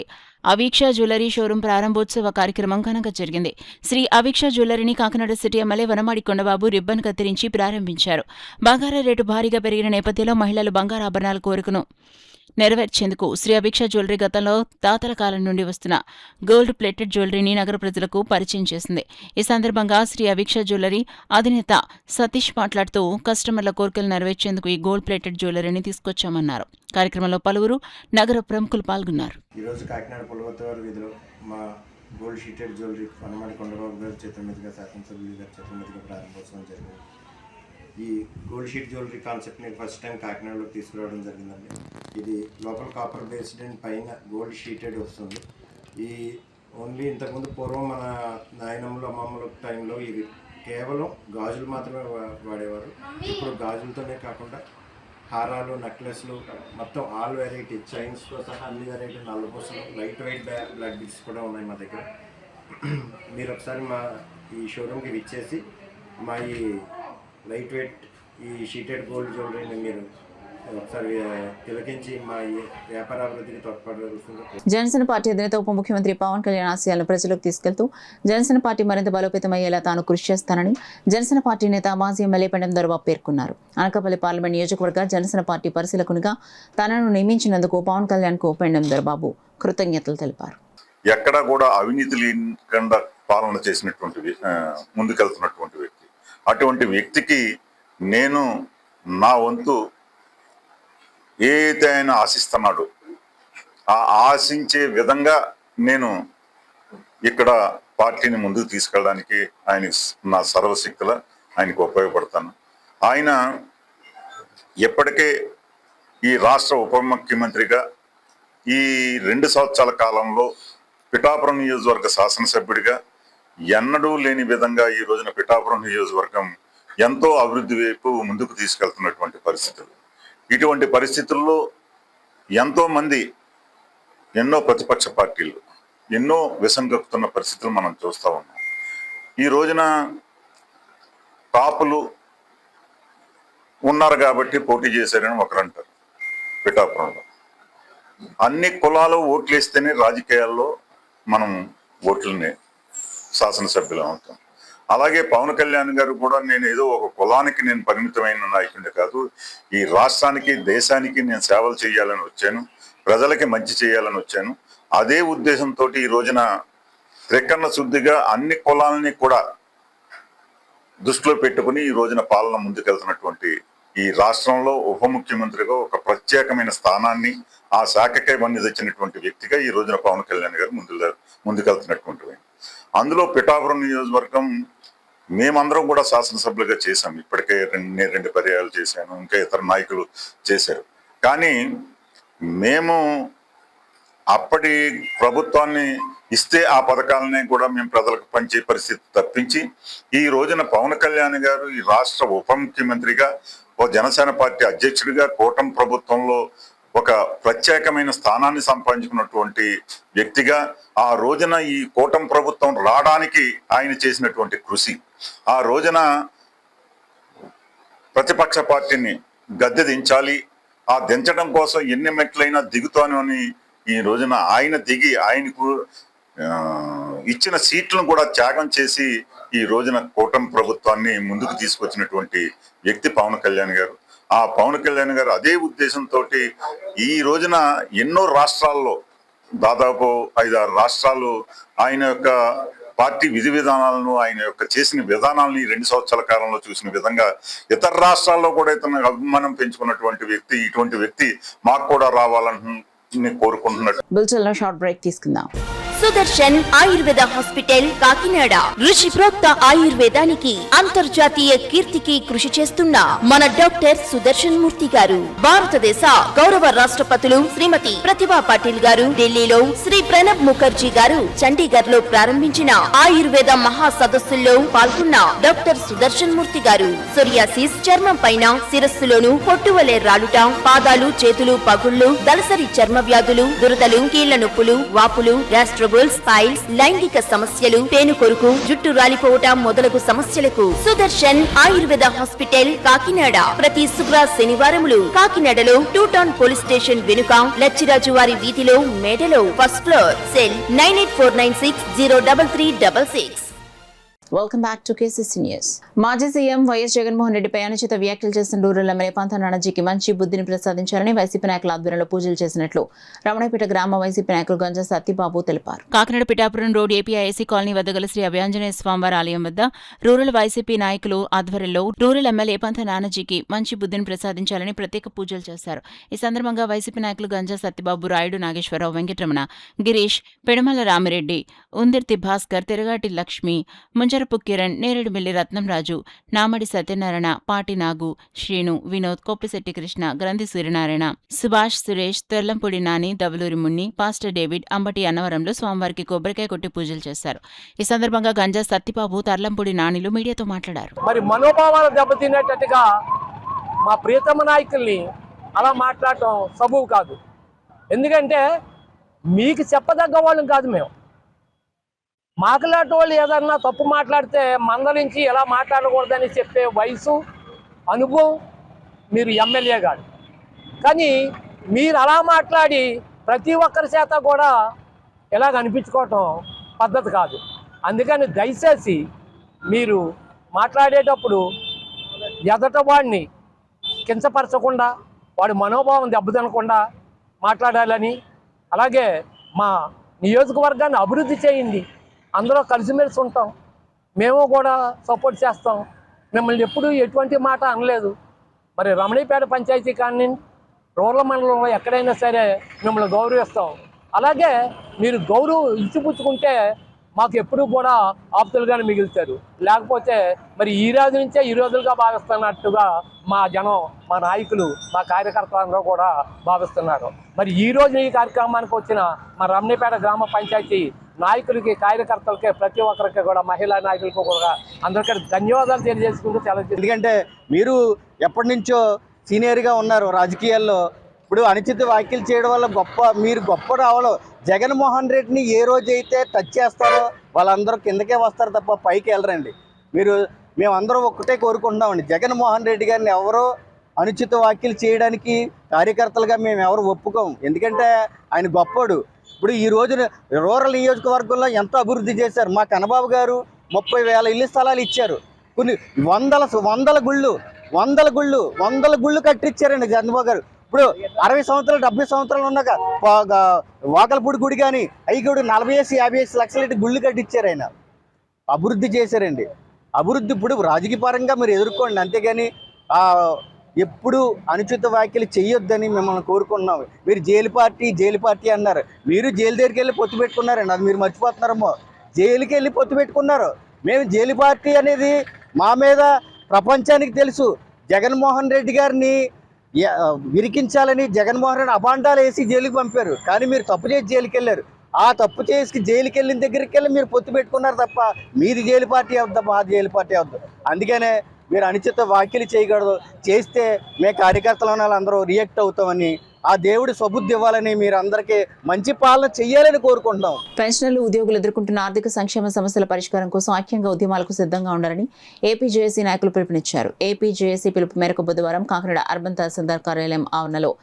అవీక్ష జ్యువెలరీ షోరూం ప్రారంభోత్సవ కార్యక్రమం ఘనంగా జరిగింది. శ్రీ అవీక్ష జ్యువెలరీని Kakinada city MLA Vanamadi Kondababu ribbon కత్తిరించి ప్రారంభించారు. బంగారం రేటు భారీగా పెరిగిన నేపథ్యంలో మహిళలు బంగారు ఆభరణాల కోరికను నెరవేర్చేందుకు శ్రీ అభిక్ష జ్యువెలరీ గతంలో తాతల కాలం నుండి వస్తున్న గోల్డ్ ప్లేటెడ్ జ్యువెలరీని నగర ప్రజలకు పరిచయం చేసింది. ఈ సందర్భంగా శ్రీ అభిక్ష జ్యువెలరీ అధినేత సతీష్ మాట్లాడుతూ కస్టమర్ల కోరికలు నెరవేర్చేందుకు ఈ గోల్డ్ ప్లేటెడ్ జ్యువెలరీని తీసుకొచ్చామన్నారు. కార్యక్రమంలో పలువురు నగర ప్రముఖులు పాల్గొన్నారు. ఈరోజు కాకినాడ పులవర్తివారి వీధిలో మా gold sheeted jewellery Vanamadi Kondababu గారి చేతుల మీదుగా, శాసనసభ్యులు గారి చేతుల మీదుగా ప్రారంభోత్సవం జరిగింది. ఈ గోల్డ్ షీట్ జ్యువెలరీ కాన్సెప్ట్ని ఫస్ట్ టైం కాకినాడలోకి తీసుకురావడం జరిగిందండి. ఇది లోపల కాపర్ బేస్డ్ అండ్ పైన గోల్డ్ షీటెడ్ వస్తుంది. ఈ ఓన్లీ ఇంతకుముందు పూర్వం మన నాయనమ్మలు అమ్మమ్మల టైంలో ఇది కేవలం గాజులు మాత్రమే వాడేవారు. ఇప్పుడు గాజులతోనే కాకుండా హారాలు, నెక్లెస్లు, మొత్తం ఆల్ వెరైటీ చైన్స్తో సహా అన్ని వెరైటీ నల్లపూసలు, లైట్ వెయిట్ బ్లాక్ బీడ్స్ కూడా ఉన్నాయి మా దగ్గర. మీరు ఒకసారి మా ఈ షోరూమ్కి విచ్చేసి మా ఈ లైట్ వెయిట్ ఈ షీటెడ్ గోల్డ్ జ్యువెలరీని మీరు ఒకసారి తిలకించి మా వ్యాపార అభివృద్ధికి తోడ్పడవలసింది. జనసేన పార్టీ అధినేత ఉప ముఖ్యమంత్రి పవన్ కళ్యాణ్ ఆశయాలను ప్రజలకు తీసుకెళ్తూ జనసేన పార్టీ మరింత బలోపేతమయ్యేలా తాను కృషి చేస్తానని జనసేన పార్టీ నేత మాజీ ఎమ్మెల్యే పెండెం దొరబాబు పేర్కొన్నారు. అనకాపల్లి పార్లమెంట్ నియోజకవర్గ జనసేన పార్టీ పరిశీలకునిగా తనను నియమించినందుకు పవన్ కళ్యాణ్కు పెండెం దొరబాబు కృతజ్ఞతలు తెలిపారు. ఎక్కడా కూడా అవినీతి లేకుండా పాలన చేసినటువంటి ముందుకెళ్తున్నటువంటి వ్యక్తి. అటువంటి వ్యక్తికి నేను నా వంతు ఏదైతే ఆయన ఆశిస్తున్నాడో ఆ ఆశించే విధంగా నేను ఇక్కడ పార్టీని ముందుకు తీసుకెళ్ళడానికి ఆయన నా సర్వశక్తుల ఆయనకు ఉపయోగపడతాను. ఆయన ఎప్పటికే ఈ రాష్ట్ర ఉప ముఖ్యమంత్రిగా ఈ 2 సంవత్సరాల కాలంలో పిఠాపురం నియోజకవర్గ శాసనసభ్యుడిగా ఎన్నడూ లేని విధంగా ఈ రోజున పిఠాపురం నియోజకవర్గం ఎంతో అభివృద్ధి వైపు ముందుకు తీసుకెళ్తున్నటువంటి పరిస్థితులు. ఇటువంటి పరిస్థితుల్లో ఎంతో మంది ఎన్నో ప్రతిపక్ష పార్టీలు ఎన్నో విసంగక్కుతున్న పరిస్థితులు మనం చూస్తూ ఉన్నాం. ఈ రోజున కాపులు ఉన్నారు కాబట్టి పోటీ చేశారని ఒకరు అంటారు. పిఠాపురంలో అన్ని కులాలు ఓట్లు వేస్తేనే రాజకీయాల్లో మనం ఓట్లని శాసనసభ్యులు అవుతాం. అలాగే పవన్ కళ్యాణ్ గారు కూడా నేను ఏదో ఒక కులానికి నేను పరిమితమైన నాయకుడిని కాదు, ఈ రాష్ట్రానికి దేశానికి నేను సేవలు చేయాలని వచ్చాను, ప్రజలకి మంచి చేయాలని వచ్చాను. అదే ఉద్దేశంతో ఈ రోజున త్రికరణ శుద్ధిగా అన్ని కులాలని కూడా దృష్టిలో పెట్టుకుని ఈ రోజున పాలన ముందుకెళ్తున్నటువంటి ఈ రాష్ట్రంలో ఉప ముఖ్యమంత్రిగా ఒక ప్రత్యేకమైన స్థానాన్ని ఆ శాఖకే వన్నీ తెచ్చినటువంటి వ్యక్తిగా ఈ రోజున పవన్ కళ్యాణ్ గారు ముందుకెళ్తున్నటువంటి. అందులో పిఠాపురం నియోజకవర్గం మేమందరం కూడా శాసనసభ్యులుగా చేశాం. ఇప్పటికే నేను 2 పర్యాయాలు చేశాను, ఇంకా ఇతర నాయకులు చేశారు. కానీ మేము అప్పటి ప్రభుత్వాన్ని ఇస్తే ఆ పథకాలని కూడా మేము ప్రజలకు పంచే పరిస్థితి తప్పించి ఈ రోజున పవన్ కళ్యాణ్ గారు ఈ రాష్ట్ర ఉప ముఖ్యమంత్రిగా ఓ జనసేన పార్టీ అధ్యక్షుడిగా కూటమి ప్రభుత్వంలో ఒక ప్రత్యేకమైన స్థానాన్ని సంపాదించుకున్నటువంటి వ్యక్తిగా ఆ రోజున ఈ కూటమి ప్రభుత్వం రావడానికి ఆయన చేసినటువంటి కృషి, ఆ రోజున ప్రతిపక్ష పార్టీని గద్దె దించాలి, ఆ దించడం కోసం ఎన్ని మెట్లైనా దిగుతాను అని ఈ రోజున ఆయన దిగి ఆయనకు ఇచ్చిన సీట్లను కూడా త్యాగం చేసి ఈ రోజున కూటమి ప్రభుత్వాన్ని ముందుకు తీసుకొచ్చినటువంటి వ్యక్తి పవన్ కళ్యాణ్ గారు. ఆ పవన్ కళ్యాణ్ గారు అదే ఉద్దేశంతో ఈ రోజున ఎన్నో రాష్ట్రాల్లో దాదాపు 5-6 రాష్ట్రాలు ఆయన యొక్క పార్టీ విధి విధానాలను ఆయన యొక్క చేసిన విధానాలను 2 సంవత్సరాల కాలంలో చూసిన విధంగా ఇతర రాష్ట్రాల్లో కూడా ఇతను అభిమానం పెంచుకున్నటువంటి వ్యక్తి. ఇటువంటి వ్యక్తి మాకు కూడా రావాలని కోరుకుంటున్నట్టు. బుల్టెన్లో షార్ట్ బ్రేక్ తీసుకుందాం. సుదర్శన్ ఆయుర్వేద హాస్పిటల్ కాకినాడ ఋషి ప్రోక్త ఆయుర్వేదానికి అంతర్జాతీయ కీర్తికి కృషి చేస్తున్న మన డాక్టర్ సుదర్శన్ మూర్తి గారు భారతదేశ గౌరవ రాష్ట్రపతులు శ్రీమతి ప్రతిభా పాటిల్ గారు ఢిల్లీలో శ్రీ ప్రణబ్ ముఖర్జీ గారు చండీగఢ్ లో ప్రారంభించిన ఆయుర్వేద మహా సదస్సుల్లో పాల్గొన్న డాక్టర్ సుదర్శన్ మూర్తి గారు సోరియాసిస్, చర్మం పైన శిరస్సులోను పొట్టువలే రాలుట, పాదాలు చేతులు పగుళ్లు, దళసరి చర్మ వ్యాధులు, దురదలు, కీళ్ల నొప్పులు, వాపులు, గ్యాస్ట్రో పైల్స్, లైంగిక సమస్యలు, పేను కొరుకు, జుట్టు రాలిపోవటం మొదలగు సమస్యలకు సుదర్శన్ ఆయుర్వేద హాస్పిటల్ కాకినాడ ప్రతి శుక్ర శనివారములు కాకినాడలో 2 టౌన్ పోలీస్ స్టేషన్ వెనుక లచ్చిరాజు వారి వీధిలో మేడలో first floor. Cell 9849603366. Welcome back to KCC news. మాజీ సీఎం వైఎస్ జగన్మోహన్ రెడ్డిపై అనుచిత వ్యాఖ్యలు చేసిన రూరల్ ఎమ్మెల్యే పంత నానాజీకి మంచి బుద్ధిని ప్రసాదించాలని వైసీపీ నాయకుల ఆధ్వర్యంలో పూజలు చేసినట్లు రమణపేట గ్రామ వైసీపీ నాయకులు గంజా సత్యబాబు తెలిపారు. Kakinada Pithapuram road APIC colony వద్ద గల శ్రీ అభయాంజనేయ స్వామివారి ఆలయం వద్ద రూరల్ వైసీపీ నాయకులు ఆధ్వర్యంలో రూరల్ ఎమ్మెల్యే పంత నానాజీకి మంచి బుద్ధిని ప్రసాదించాలని ప్రత్యేక పూజలు చేశారు. ఈ సందర్భంగా వైసీపీ నాయకులు గంజా సత్యబాబు, రాయుడు నాగేశ్వరరావు, వెంకటరమణ, గిరీష్, పెడమల రామిరెడ్డి, ఉందిర్తి భాస్కర్, తిరగాటి లక్ష్మి, ముంజరపు కిరణ్, నేరేడుమిల్లి రత్నంరాజు, నామడి సత్యనారాయణ, పాటి నాగు, శ్రీను, వినోద్, కొప్పిశెట్టి కృష్ణ, గ్రంథి సూర్యనారాయణ, సుభాష్, సురేష్, తెర్లంపూడి నాని, దవలూరి మున్ని, పాస్టర్ డేవిడ్, అంబటి అన్నవరంలో స్వామివారికి కొబ్బరికాయ కొట్టి పూజలు చేశారు. ఈ సందర్భంగా గంజా సత్యబాబు, తర్లంపూడి నానిలు మీడియాతో మాట్లాడారు. మరి మనోభావాలు దెబ్బతినేటట్టుగా మా ప్రియతమ నాయకుల్ని అలా మాట్లాడటం సబబు కాదు. ఎందుకంటే మీకు చెప్పదగ్గ వాళ్ళం కాదు మేము. మాట్లాడే వాళ్ళు ఏదన్నా తప్పు మాట్లాడితే మందలించి ఎలా మాట్లాడకూడదని చెప్పే వయసు, అనుభవం మీరు ఎమ్మెల్యే గారు. కానీ మీరు అలా మాట్లాడి ప్రతి ఒక్కరి చేత కూడా ఇలాగ అనిపించుకోవటం పద్ధతి కాదు. అందుకని దయచేసి మీరు మాట్లాడేటప్పుడు ఎదట వాడిని కించపరచకుండా, వాడి మనోభావం దెబ్బతినకుండా మాట్లాడాలని, అలాగే మా నియోజకవర్గాన్ని అభివృద్ధి చేయండి, అందులో కలిసిమెలిసి ఉంటాం, మేము కూడా సపోర్ట్ చేస్తాం, మిమ్మల్ని ఎప్పుడూ ఎటువంటి మాట అనలేదు. మరి రమణీపేట పంచాయతీ కానీ రూరల్ మండలంలో ఎక్కడైనా సరే మిమ్మల్ని గౌరవిస్తాం. అలాగే మీరు ఇచ్చిపుచ్చుకుంటే మాకు ఎప్పుడూ కూడా ఆప్తులుగానే మిగులుతారు. లేకపోతే మరి ఈ రోజు నుంచే ఈ రోజులుగా భావిస్తున్నట్టుగా మా జనం, మా నాయకులు, మా కార్యకర్తలందరూ కూడా భావిస్తున్నారు. మరి ఈ రోజు ఈ కార్యక్రమానికి వచ్చిన మా రమణీపేట గ్రామ పంచాయతీ నాయకులకి, కార్యకర్తలకి, ప్రతి ఒక్కరికి కూడా, మహిళా నాయకులకు కూడా అందరికీ ధన్యవాదాలు తెలియజేసుకుంటూ చాలా. ఎందుకంటే మీరు ఎప్పటి నుంచో సీనియర్గా ఉన్నారు రాజకీయాల్లో. ఇప్పుడు అనుచిత వ్యాఖ్యలు చేయడం వల్ల మీరు గొప్ప రావడం. జగన్మోహన్ రెడ్డిని ఏ రోజైతే టచ్ చేస్తారో వాళ్ళందరూ కిందకే వస్తారు తప్ప పైకి వెళ్ళరండి. మేమందరం ఒక్కటే కోరుకుంటున్నామండి, జగన్మోహన్ రెడ్డి గారిని ఎవరో అనుచిత వ్యాఖ్యలు చేయడానికి కార్యకర్తలుగా మేము ఎవరు ఒప్పుకోము. ఎందుకంటే ఆయన గొప్పోడు. ఇప్పుడు ఈ రోజున రూరల్ నియోజకవర్గంలో ఎంత అభివృద్ధి చేశారు. మా కన్నబాబు గారు 30,000 ఇళ్ల స్థలాలు ఇచ్చారు. కొన్ని వందల గుళ్ళు కట్టించారండి చంద్రబాబు గారు. ఇప్పుడు 60 సంవత్సరాలు 70 సంవత్సరాలు ఉన్నాక వాకలపూడి గుడి కానీ అవి కూడా 40-50 లక్షల గుళ్ళు కట్టించారు. ఆయన అభివృద్ధి చేశారండి. అభివృద్ధి ఇప్పుడు రాజకీయ పరంగా మీరు ఎదుర్కోండి, అంతేగాని ఎప్పుడు అనుచిత వ్యాఖ్యలు చేయొద్దని మిమ్మల్ని కోరుకున్నాం. మీరు జైలు పార్టీ అన్నారు. మీరు జైలు దగ్గరికి వెళ్ళి పొత్తు పెట్టుకున్నారండి, అది మీరు మర్చిపోతున్నారేమో. జైలుకి వెళ్ళి పొత్తు పెట్టుకున్నారు. మేము జైలు పార్టీ అనేది మా మీద ప్రపంచానికి తెలుసు. జగన్మోహన్ రెడ్డి గారిని విరికించాలని జగన్మోహన్ రెడ్డి అబాండాలు వేసి జైలుకి పంపారు. కానీ మీరు తప్పు చేసి జైలుకి వెళ్ళారు. ఆ తప్పు చేసి జైలుకి వెళ్ళిన దగ్గరికి వెళ్ళి మీరు పొత్తు పెట్టుకున్నారు తప్ప మీది జైలు పార్టీ అవుద్దా, మా జైలు పార్టీ అవుద్దా. అందుకనే మీరు అనుచిత వ్యాఖ్యలు చేయకూడదు. చేస్తే మేము కార్యకర్తలు అందరూ రియాక్ట్ అవుతామని, ఆ దేవుడి సబుద్ధి ఇవ్వాలని, మీరు అందరికీ మంచి పాలన చెయ్యాలని కోరుకుంటున్నాం. పెన్షనర్లు, ఉద్యోగులు ఎదుర్కొంటున్న ఆర్థిక సంక్షేమ సమస్యల పరిష్కారం కోసం ఐక్యంగా ఉద్యమాలకు సిద్ధంగా ఉండాలని ఏపీ జేఏసీ నాయకులు పిలుపునిచ్చారు. ఏపీ జేఏసీ పిలుపు మేరకు బుధవారం కాకినాడ అర్బన్ తహసీల్దార్ కార్యాలయం ఆవరణలో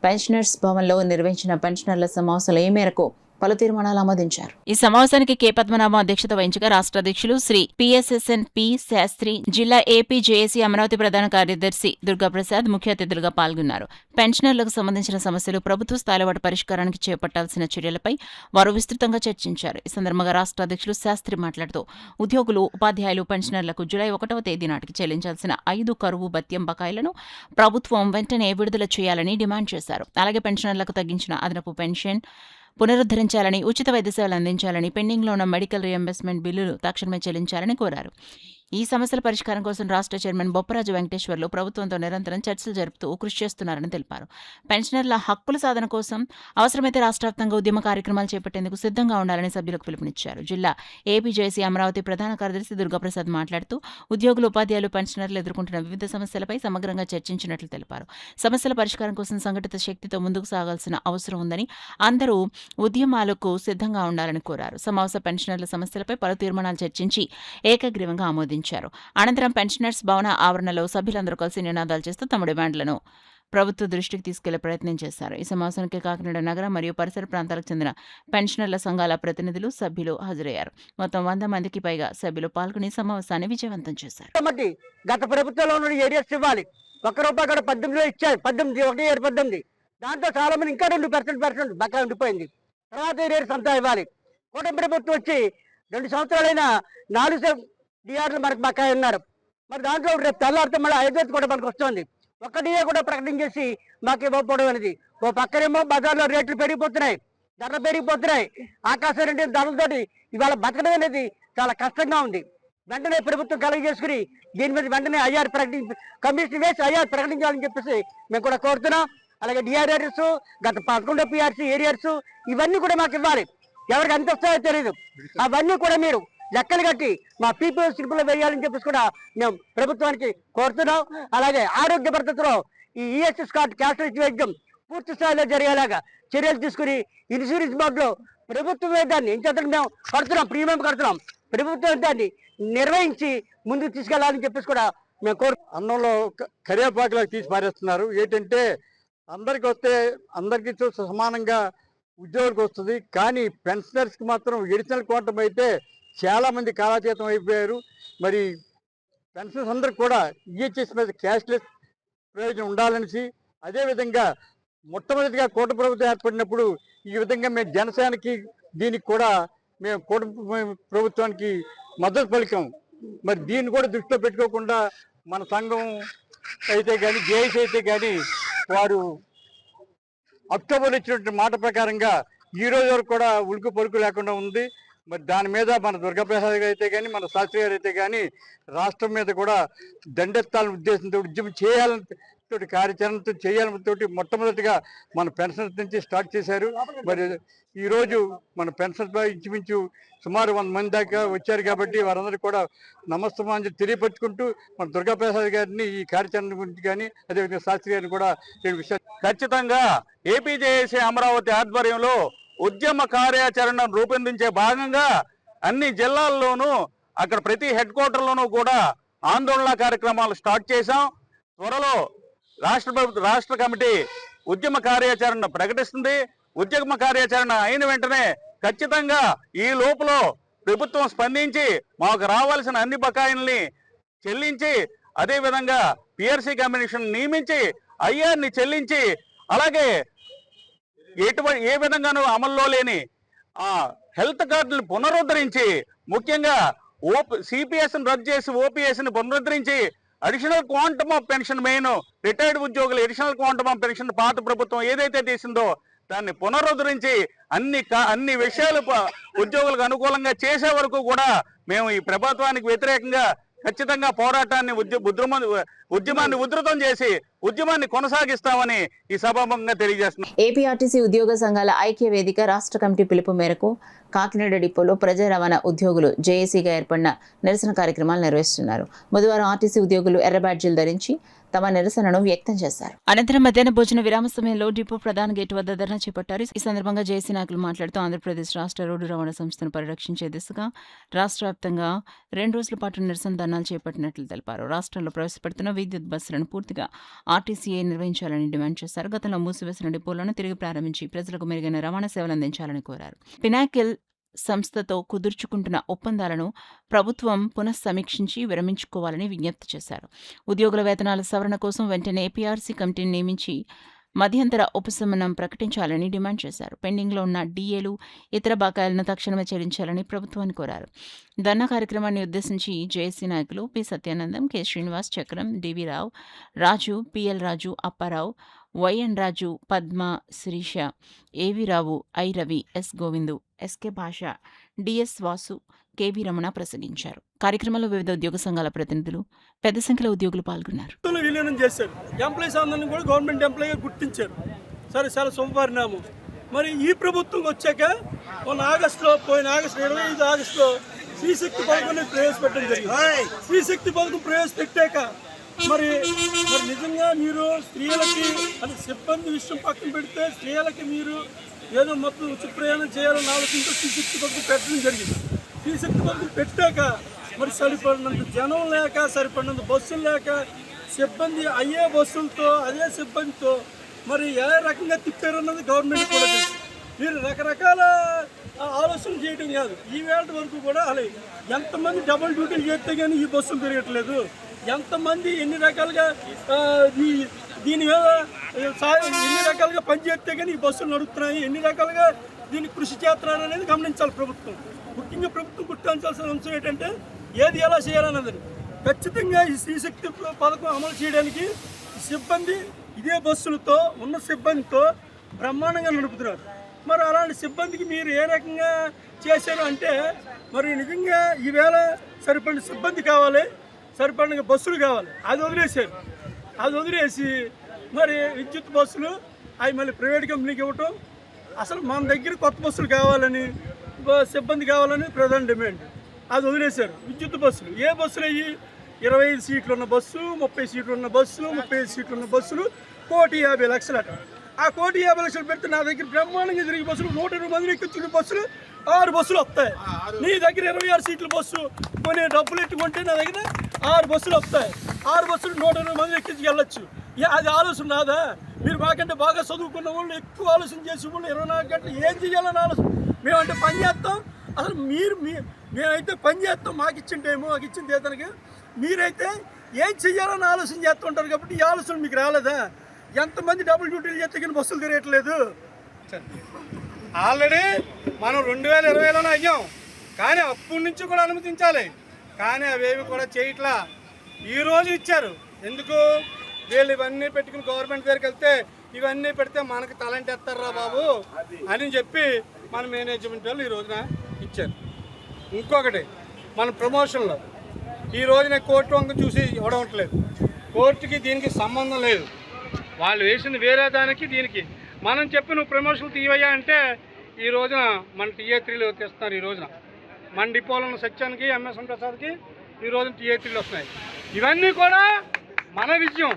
పెన్షనర్స్ భవన్లో నిర్వహించిన పెన్షనర్ల సమావేశంలో ఈ మేరకు పలు తీర్మానాలు ఆమోదించారు. ఈ సమావేశానికి కె పద్మనాభం అధ్యక్షత వహించగా రాష్ట్ర అధ్యక్షులు శ్రీ పిఎస్ఎస్ఎన్ పి శాస్త్రి, జిల్లా ఏపీ జేఏసీ అమరావతి ప్రధాన కార్యదర్శి దుర్గాప్రసాద్ ముఖ్య అతిథులుగా పాల్గొన్నారు. పెన్షనర్లకు సంబంధించిన సమస్యలు, ప్రభుత్వ స్థాయి వాటి పరిష్కారానికి చేపట్టాల్సిన చర్యలపై వారు విస్తృతంగా చర్చించారు. ఈ సందర్భంగా రాష్ట్ర అధ్యక్షులు శాస్త్రి మాట్లాడుతూ ఉద్యోగులు, ఉపాధ్యాయులు, పెన్షనర్లకు జూలై 1వ తేదీ నాటికి చెల్లించాల్సిన 5 కరువు భత్యం బకాయిలను ప్రభుత్వం వెంటనే విడుదల చేయాలని డిమాండ్ చేశారు. అలాగే పెన్షనర్లకు తగ్గించిన అదనపు పెన్షన్ పునరుద్ధరించాలని, ఉచిత వైద్య సేవలు అందించాలని, పెండింగ్లో ఉన్న మెడికల్ రియంబర్స్మెంట్ బిల్లులు తక్షణమే చెల్లించాలని కోరారు. ఈ సమస్యల పరిష్కారం కోసం రాష్ట్ర చైర్మన్ బొప్పరాజు వెంకటేశ్వర్లు ప్రభుత్వంతో నిరంతరం చర్చలు జరుపుతూ కృషి చేస్తున్నారని తెలిపారు. పెన్షనర్ల హక్కుల సాధన కోసం అవసరమైతే రాష్ట్ర వ్యాప్తంగా ఉద్యమ కార్యక్రమాలు చేపట్టేందుకు సిద్ధంగా ఉండాలని సభ్యులకు పిలుపునిచ్చారు. జిల్లా ఏపీ జేఏసీ అమరావతి ప్రధాన కార్యదర్శి దుర్గాప్రసాద్ మాట్లాడుతూ ఉద్యోగులు, ఉపాధ్యాయులు, పెన్షనర్లు ఎదుర్కొంటున్న వివిధ సమస్యలపై సమగ్రంగా చర్చించినట్లు తెలిపారు. సమస్యల పరిష్కారం కోసం సంఘటిత శక్తితో ముందుకు సాగాల్సిన అవసరం ఉందని, అందరూ ఉద్యమాలకు సిద్ధంగా ఉండాలని కోరారు. సమావేశ పెన్షనర్ల సమస్యలపై పలు తీర్మానాలు చర్చించి ఏకగ్రీవంగా ఆమోదించారు. అనంతరం పెన్షనర్స్ భవన ఆవరణలో సభ్యులందరూ కలిసి నినాదాలు చేస్తూ తమ డిమాండ్లను ప్రభుత్వ దృష్టికి తీసుకెళ్లే ప్రయత్నం చేశారు. ఈ సమావేశానికి కాకినాడ నగర మరియు పరిసర ప్రాంతాలకు చెందిన పెన్షనర్ల సంఘాల ప్రతినిధులు, సభ్యులు హాజరయ్యారు. మొత్తం 100 మందికి పైగా సభ్యులు పాల్గొని సమావేశాన్ని విజయవంతం చేశారు. గత ప్రభుత్వంలో ఉన్న ఏరియాస్ ఇవ్వాలి. ₹1 కూడా 18 ఇచ్చారు. 18 దాంతో చాలా మంది ఇంకా 2% బకాయి ఉండిపోయింది. తర్వాత ఏరియాస్ అంతా ఇవ్వాలి. కూటమి ప్రభుత్వం వచ్చి 2 సంవత్సరాలైనా 4 డిఆర్లు మనకు బకాయి ఉన్నారు. మరి దాంట్లో రేపు తెల్లారితో మళ్ళీ 5 కూడా మనకు వస్తుంది. ఒక్క డిఏ కూడా ప్రకటన చేసి మాకు ఇవ్వకపోవడం అనేది. ఓ పక్కనేమో బజార్లో రేట్లు పెరిగిపోతున్నాయి, ధరలు పెరిగిపోతున్నాయి. ఆకాశం రెండు ధరలతోటి ఇవాళ బతకడం అనేది చాలా కష్టంగా ఉంది. వెంటనే ప్రభుత్వం కలెక్ట్ చేసుకుని దీని మీద వెంటనే కమిషన్ వేసి ప్రకటించాలని చెప్పేసి మేము కూడా కోరుతున్నాం. అలాగే డిఆర్ఆర్ఎస్, గత 11 పిఆర్సీ ఏరియాస్ ఇవన్నీ కూడా మాకు ఇవ్వాలి. ఎవరికి ఎంత వస్తాయో తెలియదు. అవన్నీ కూడా మీరు లెక్కలు కట్టి మా పీపీఎస్ స్లిప్లో వేయాలని చెప్పేసి కూడా మేము ప్రభుత్వానికి కోరుతున్నాం. అలాగే ఆరోగ్య భద్రతలో ఈ ఈఎస్ఎస్ కార్డు క్యాష్లెస్ వైద్యం పూర్తి స్థాయిలో జరిగేలాగా చర్యలు తీసుకుని ఇన్సూరెన్స్ బోర్డులో ప్రభుత్వమే దాన్ని ఇంత మేము కడుతున్నాం, ప్రీమియం కడుతున్నాం. ప్రభుత్వం దాన్ని నిర్వహించి ముందుకు తీసుకెళ్లాలని చెప్పేసి కూడా మేము అన్నంలో కరివేపాకులకు తీసి పారేస్తున్నారు. ఏంటంటే అందరికి వస్తే అందరికీ సమానంగా ఉద్యోగులకు వస్తుంది. కానీ పెన్షనర్స్కి మాత్రం ఎడిషనల్ క్వాంటం అయితే చాలామంది కాలాతీతం అయిపోయారు. మరి పెన్షనర్స్ అందరికి కూడా ఈహెచ్ఎస్ మీద క్యాష్లెస్ ప్రయోజనం ఉండాలనేసి, అదేవిధంగా మొట్టమొదటిగా కూటమి ప్రభుత్వం ఏర్పడినప్పుడు ఈ విధంగా మేము జనసేనకి దీనికి కూడా మేము కూటమి ప్రభుత్వానికి మద్దతు పలికాం. మరి దీన్ని కూడా దృష్టిలో పెట్టుకోకుండా మన సంఘం అయితే కానీ జేఏసీ అయితే కానీ వారు అక్టోబర్లో ఇచ్చినటువంటి మాట ప్రకారంగా ఈ రోజు వరకు కూడా ఉలుకు పలుకు లేకుండా ఉంది. మరి దాని మీద మన దుర్గాప్రసాద్ గారు అయితే కానీ మన శాస్త్రి గారు అయితే కానీ రాష్ట్రం మీద కూడా దండెత్తాలని ఉద్దేశంతో ఉద్యమం చేయాలని కార్యాచరణతో చేయాలతో మొట్టమొదటిగా మన పెన్షన్స్ నుంచి స్టార్ట్ చేశారు. మరి ఈరోజు మన పెన్షన్స్ ఇంచుమించు సుమారు 100 మంది దాకా వచ్చారు. కాబట్టి వారందరికీ కూడా నమస్తమాంజలి తెలియపరుచుకుంటూ మన దుర్గాప్రసాద్ గారిని ఈ కార్యాచరణ గురించి కానీ అదేవిధంగా శాస్త్రి గారిని కూడా నేను విషయాలు ఖచ్చితంగా ఏపీజేఏసీ అమరావతి ఆధ్వర్యంలో ఉద్యమ కార్యాచరణ రూపొందించే భాగంగా అన్ని జిల్లాల్లోనూ అక్కడ ప్రతి హెడ్ క్వార్టర్లోనూ కూడా ఆందోళన కార్యక్రమాలు స్టార్ట్ చేశాం. త్వరలో రాష్ట్ర కమిటీ ఉద్యమ కార్యాచరణ ప్రకటిస్తుంది. ఉద్యమ కార్యాచరణ అయిన వెంటనే ఖచ్చితంగా ఈ లోపల ప్రభుత్వం స్పందించి మాకు రావాల్సిన అన్ని బకాయిల్ని చెల్లించి, అదేవిధంగా పిఆర్సీ కమిషన్ నియమించి ఐఆర్ని చెల్లించి, అలాగే ఏ విధంగానూ అమల్లో లేని హెల్త్ కార్డులు పునరుద్ధరించి, ముఖ్యంగా సిపిఎస్ని రద్దు చేసి ఓపీఎస్ని పునరుద్ధరించి additional quantum of pension, main retired ఉద్యోగులు అడిషనల్ క్వాంటమ్ ఆఫ్ పెన్షన్ పాత ప్రభుత్వం ఏదైతే తీసిందో దాన్ని పునరుద్ధరించి అన్ని విషయాలు ఉద్యోగులకు అనుకూలంగా చేసే వరకు కూడా మేము ఈ ప్రభుత్వానికి వ్యతిరేకంగా ఖచ్చితంగా పోరాటాన్ని ఉద్యమాన్ని ఉధృతం చేసి ఉద్యమాన్ని కొనసాగిస్తామని ఈ సభాముఖంగా తెలియజేస్తున్నాం. ఏపీఆర్టీసీ ఉద్యోగ సంఘాల ఐక్య వేదిక రాష్ట్ర కమిటీ పిలుపు మేరకు కాకినాడ డిపోలో ప్రజా రవాణా ఉద్యోగులు జేఏసీగా ఏర్పడిన నిరసన కార్యక్రమాలు నిర్వహిస్తున్నారు. బుధవారం ఆర్టీసీ ఉద్యోగులు ఎర్ర బ్యాడ్జీలు ధరించి తమ నిరసనను వ్యక్తం చేశారు. అనంతరం మధ్యాహ్న భోజన విరామ సమయంలో డిపో ప్రధాన గేటు వద్ద ధర్నా చేపట్టారు. ఈ సందర్భంగా జేఏసీ నాయకులు మాట్లాడుతూ ఆంధ్రప్రదేశ్ రాష్ట్ర రోడ్డు రవాణా సంస్థను పరిరక్షించే దిశగా రాష్ట్ర వ్యాప్తంగా 2 రోజుల పాటు నిరసన ధర్నాలు చేపట్టినట్లు తెలిపారు. రాష్ట్రంలో ప్రవేశపెడుతున్న విద్యుత్ బస్సులను పూర్తిగా ఆర్టీసీఏ నిర్వహించాలని డిమాండ్ చేశారు. గతంలో మూసివేసిన డిపోలను తిరిగి ప్రారంభించి ప్రజలకు మెరుగైన రవాణా సేవలు అందించాలని కోరారు. పినాకిల్ సంస్థతో కుదుర్చుకుంటున్న ఒప్పందాలను ప్రభుత్వం పునఃసమీక్షించి విరమించుకోవాలని విజ్ఞప్తి చేశారు. ఉద్యోగుల వేతనాల సవరణ కోసం వెంటనే ఏపీఆర్సీ కమిటీని నియమించి మధ్యంతర ఉపశమనం ప్రకటించాలని డిమాండ్ చేశారు. పెండింగ్లో ఉన్న డీఏలు, ఇతర బకాయిలను తక్షణమే చెల్లించాలని ప్రభుత్వాన్ని కోరారు. ధర్నా కార్యక్రమాన్ని ఉద్దేశించి జేఏసీ నాయకులు P Satyanandam, K Srinivas, Chakram, DV Rao, Raju, PL Raju, Apparao, YN Raju, Padma, Sirisha, AV Rao, I Ravi, S Govindu, SK Bhasha, DS Vasu, KV Ramana ప్రసంగించారు. కార్యక్రమంలో వివిధ ఉద్యోగ సంఘాల ప్రతినిధులు, పెద్ద సంఖ్యలో ఉద్యోగులు పాల్గొన్నారు. విలీనం చేశారు. ఎంప్లాయీస్ అందరినీ కూడా గవర్నమెంట్ ఎంప్లాయీగా గుర్తించారు. సరే, చాలా శుభపరిణామం. మరి ఈ ప్రభుత్వం వచ్చాక పోయిన ఆగస్టు 25 ఆగస్టులో శ్రీశక్తి పథకం ప్రవేశపెట్టడం జరిగింది. శ్రీశక్తి పథకం ప్రవేశపెట్టాక మరి నిజంగా మీరు స్త్రీలకి అది సిబ్బంది విషయం పక్కన పెడితే స్త్రీలకి మీరు ఏదో మొత్తం ఉచిత ప్రయాణం చేయాలని ఆలోచనతో శ్రీశక్తి పథకం పెట్టడం జరిగింది. శ్రీశక్తి పథకం పెట్టాక మరి సరిపడినంత జనం లేక, సరిపడినంత బస్సులు లేక, సిబ్బంది అయ్యే బస్సులతో అదే సిబ్బందితో మరి ఏ రకంగా తిప్పారన్నది గవర్నమెంట్ కూడా తెలుసు. మీరు రకరకాల ఆలోచనలు చేయడం కాదు. ఈ వేళ వరకు కూడా అలా ఎంతమంది డబుల్ డ్యూటీలు చేస్తే కానీ ఈ బస్సులు తిరగట్లేదు, ఎంతమంది ఎన్ని రకాలుగా దీని మీద ఎన్ని రకాలుగా పనిచేస్తే కానీ ఈ బస్సులు నడుపుతున్నాయి, ఎన్ని రకాలుగా దీన్ని కృషి చేస్తున్నారు అనేది గమనించాలి ప్రభుత్వం. ముఖ్యంగా ప్రభుత్వం గుర్తించాల్సిన అంశం ఏంటంటే ఏది ఎలా చేయాలన్నది. ఖచ్చితంగా ఈ శ్రీశక్తి పథకం అమలు చేయడానికి సిబ్బంది ఇదే బస్సులతో ఉన్న సిబ్బందితో బ్రహ్మాండంగా నడుపుతున్నారు. మరి అలాంటి సిబ్బందికి మీరు ఏ రకంగా చేశారు అంటే మరి నిజంగా ఈవేళ సరిపడిన సిబ్బంది కావాలి, సరిపడిన బస్సులు కావాలి. అది వదిలేశారు. అది వదిలేసి మరి విద్యుత్ బస్సులు అవి మళ్ళీ ప్రైవేట్ కంపెనీకి ఇవ్వటం, అసలు మన దగ్గర కొత్త బస్సులు కావాలని, సిబ్బంది కావాలని ప్రధాన డిమాండ్. అది వదిలేశారు. విద్యుత్ బస్సులు ఏ బస్సులు అయ్యి 25 సీట్లు ఉన్న బస్సు, 30 సీట్లు ఉన్న బస్సు, 35 సీట్లు ఉన్న బస్సులు 1,50,00,000 అట. ఆ 1,50,00,000 పెడితే నా దగ్గర బ్రహ్మాండంగా తిరిగి బస్సులు 120 మందిని ఎక్కించుకునే బస్సులు 6 బస్సులు వస్తాయి. నీ దగ్గర 26 సీట్ల బస్సు కొన్ని డబ్బులు ఎట్టుకుంటే నా దగ్గర 6 బస్సులు వస్తాయి. 6 బస్సులు 120 మంది ఎక్కించి వెళ్ళొచ్చు. అది ఆలోచన రాదా? మీరు మాకంటే బాగా చదువుకున్న వాళ్ళు, ఎక్కువ ఆలోచన చేసే వాళ్ళు 24 గంటలు ఏం చేయాలని ఆలోచన. మేమంటే పని చేస్తాం, అసలు మేమైతే పని చేస్తాం, మాకు ఇచ్చిన టైము, మాకు ఇచ్చిన జీతానికి. మీరైతే ఏం చెయ్యాలని ఆలోచన చేస్తుంటారు కాబట్టి ఈ ఆలోచన మీకు రాలేదా? ఎంతమంది డబుల్ డ్యూటీలు చేస్తే కానీ బస్సులు తిరగట్లేదు. ఆల్రెడీ మనం 2020లోనే అయ్యాం, కానీ అప్పటి నుంచి కూడా అనుమతించాలి, కానీ అవేవి కూడా చేయట్లా. ఈరోజు ఇచ్చారు. ఎందుకు? వీళ్ళు ఇవన్నీ పెట్టుకుని గవర్నమెంట్ దగ్గరికి వెళ్తే ఇవన్నీ పెడితే మనకు తలంటి ఎత్తారా బాబు అని చెప్పి మన మేనేజ్మెంట్ వాళ్ళు ఈ రోజున ఇచ్చారు. ఇంకొకటి, మన ప్రమోషన్లో ఈ రోజున కోర్టు వంక చూసి ఇవ్వడట్లేదు. కోర్టుకి దీనికి సంబంధం లేదు. వాళ్ళు వేసింది వేరే దానికి, దీనికి మనం చెప్పి నువ్వు ప్రమోషన్లు తీవయ్యా అంటే ఈ రోజున మన TA3లు తెస్తున్నారు. ఈ రోజున మన డిపోలో ఉన్న సత్యానికి, ఎంఎస్ఎన్ ప్రసాద్కి ఈ రోజున TA3లు వస్తున్నాయి. ఇవన్నీ కూడా మన విజయం,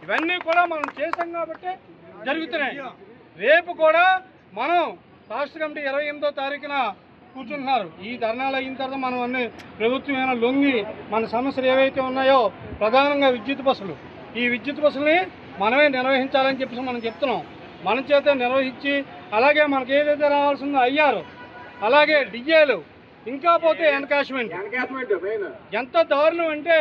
ఇవన్నీ కూడా మనం చేసాం కాబట్టి జరుగుతున్నాయి. రేపు కూడా మనం రాష్ట్ర కమిటీ 28వ తారీఖున కూర్చుంటున్నారు. ఈ ధర్నాలు అయిన తర్వాత మనం అన్ని ప్రభుత్వం ఏమైనా లొంగి మన సమస్యలు ఏవైతే ఉన్నాయో, ప్రధానంగా విద్యుత్ బస్సులు, ఈ విద్యుత్ బస్సులని మనమే నిర్వహించాలని చెప్పేసి మనం చెప్తున్నాం. మన చేత నిర్వహించి, అలాగే మనకు ఏదైతే రావాల్సిందో అయ్యారు, అలాగే డిఏలు, ఇంకా పోతే ఎన్కాష్మెంట్. ఎంత దారుణం అంటే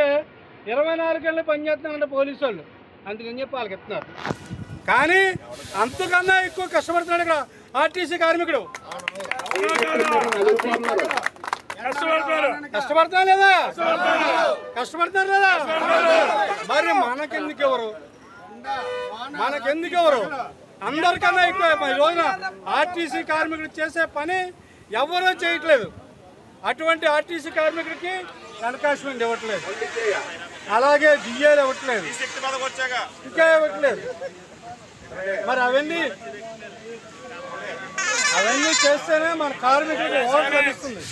24 గంటలు పనిచేస్తున్నారంటే పోలీసు వాళ్ళు, అందుకని చెప్పి వాళ్ళకి ఇస్తున్నారు. కానీ అంతకన్నా ఎక్కువ కష్టపడుతున్నాడు ఇక్కడ ఆర్టీసీ కార్మికుడు. కష్టపడుతున్నారు లేదా? కష్టపడుతున్నారు లేదా? మరి మనకెందుకెవరు? అందరికన్నా ఎక్కువ ఈ రోజున ఆర్టీసీ కార్మికుడు చేసే పని ఎవరూ చేయట్లేదు. అటువంటి ఆర్టీసీ కార్మికుడికి ఎన్కాష్మెంట్ ఇవ్వట్లేదు, అలాగే డిఏలు ఇవ్వట్లేదు, ఇంకా ఇవ్వట్లేదు. మరి అవన్నీ చేస్తేనే మన కార్మికుడికి ఓటు లభిస్తుంది.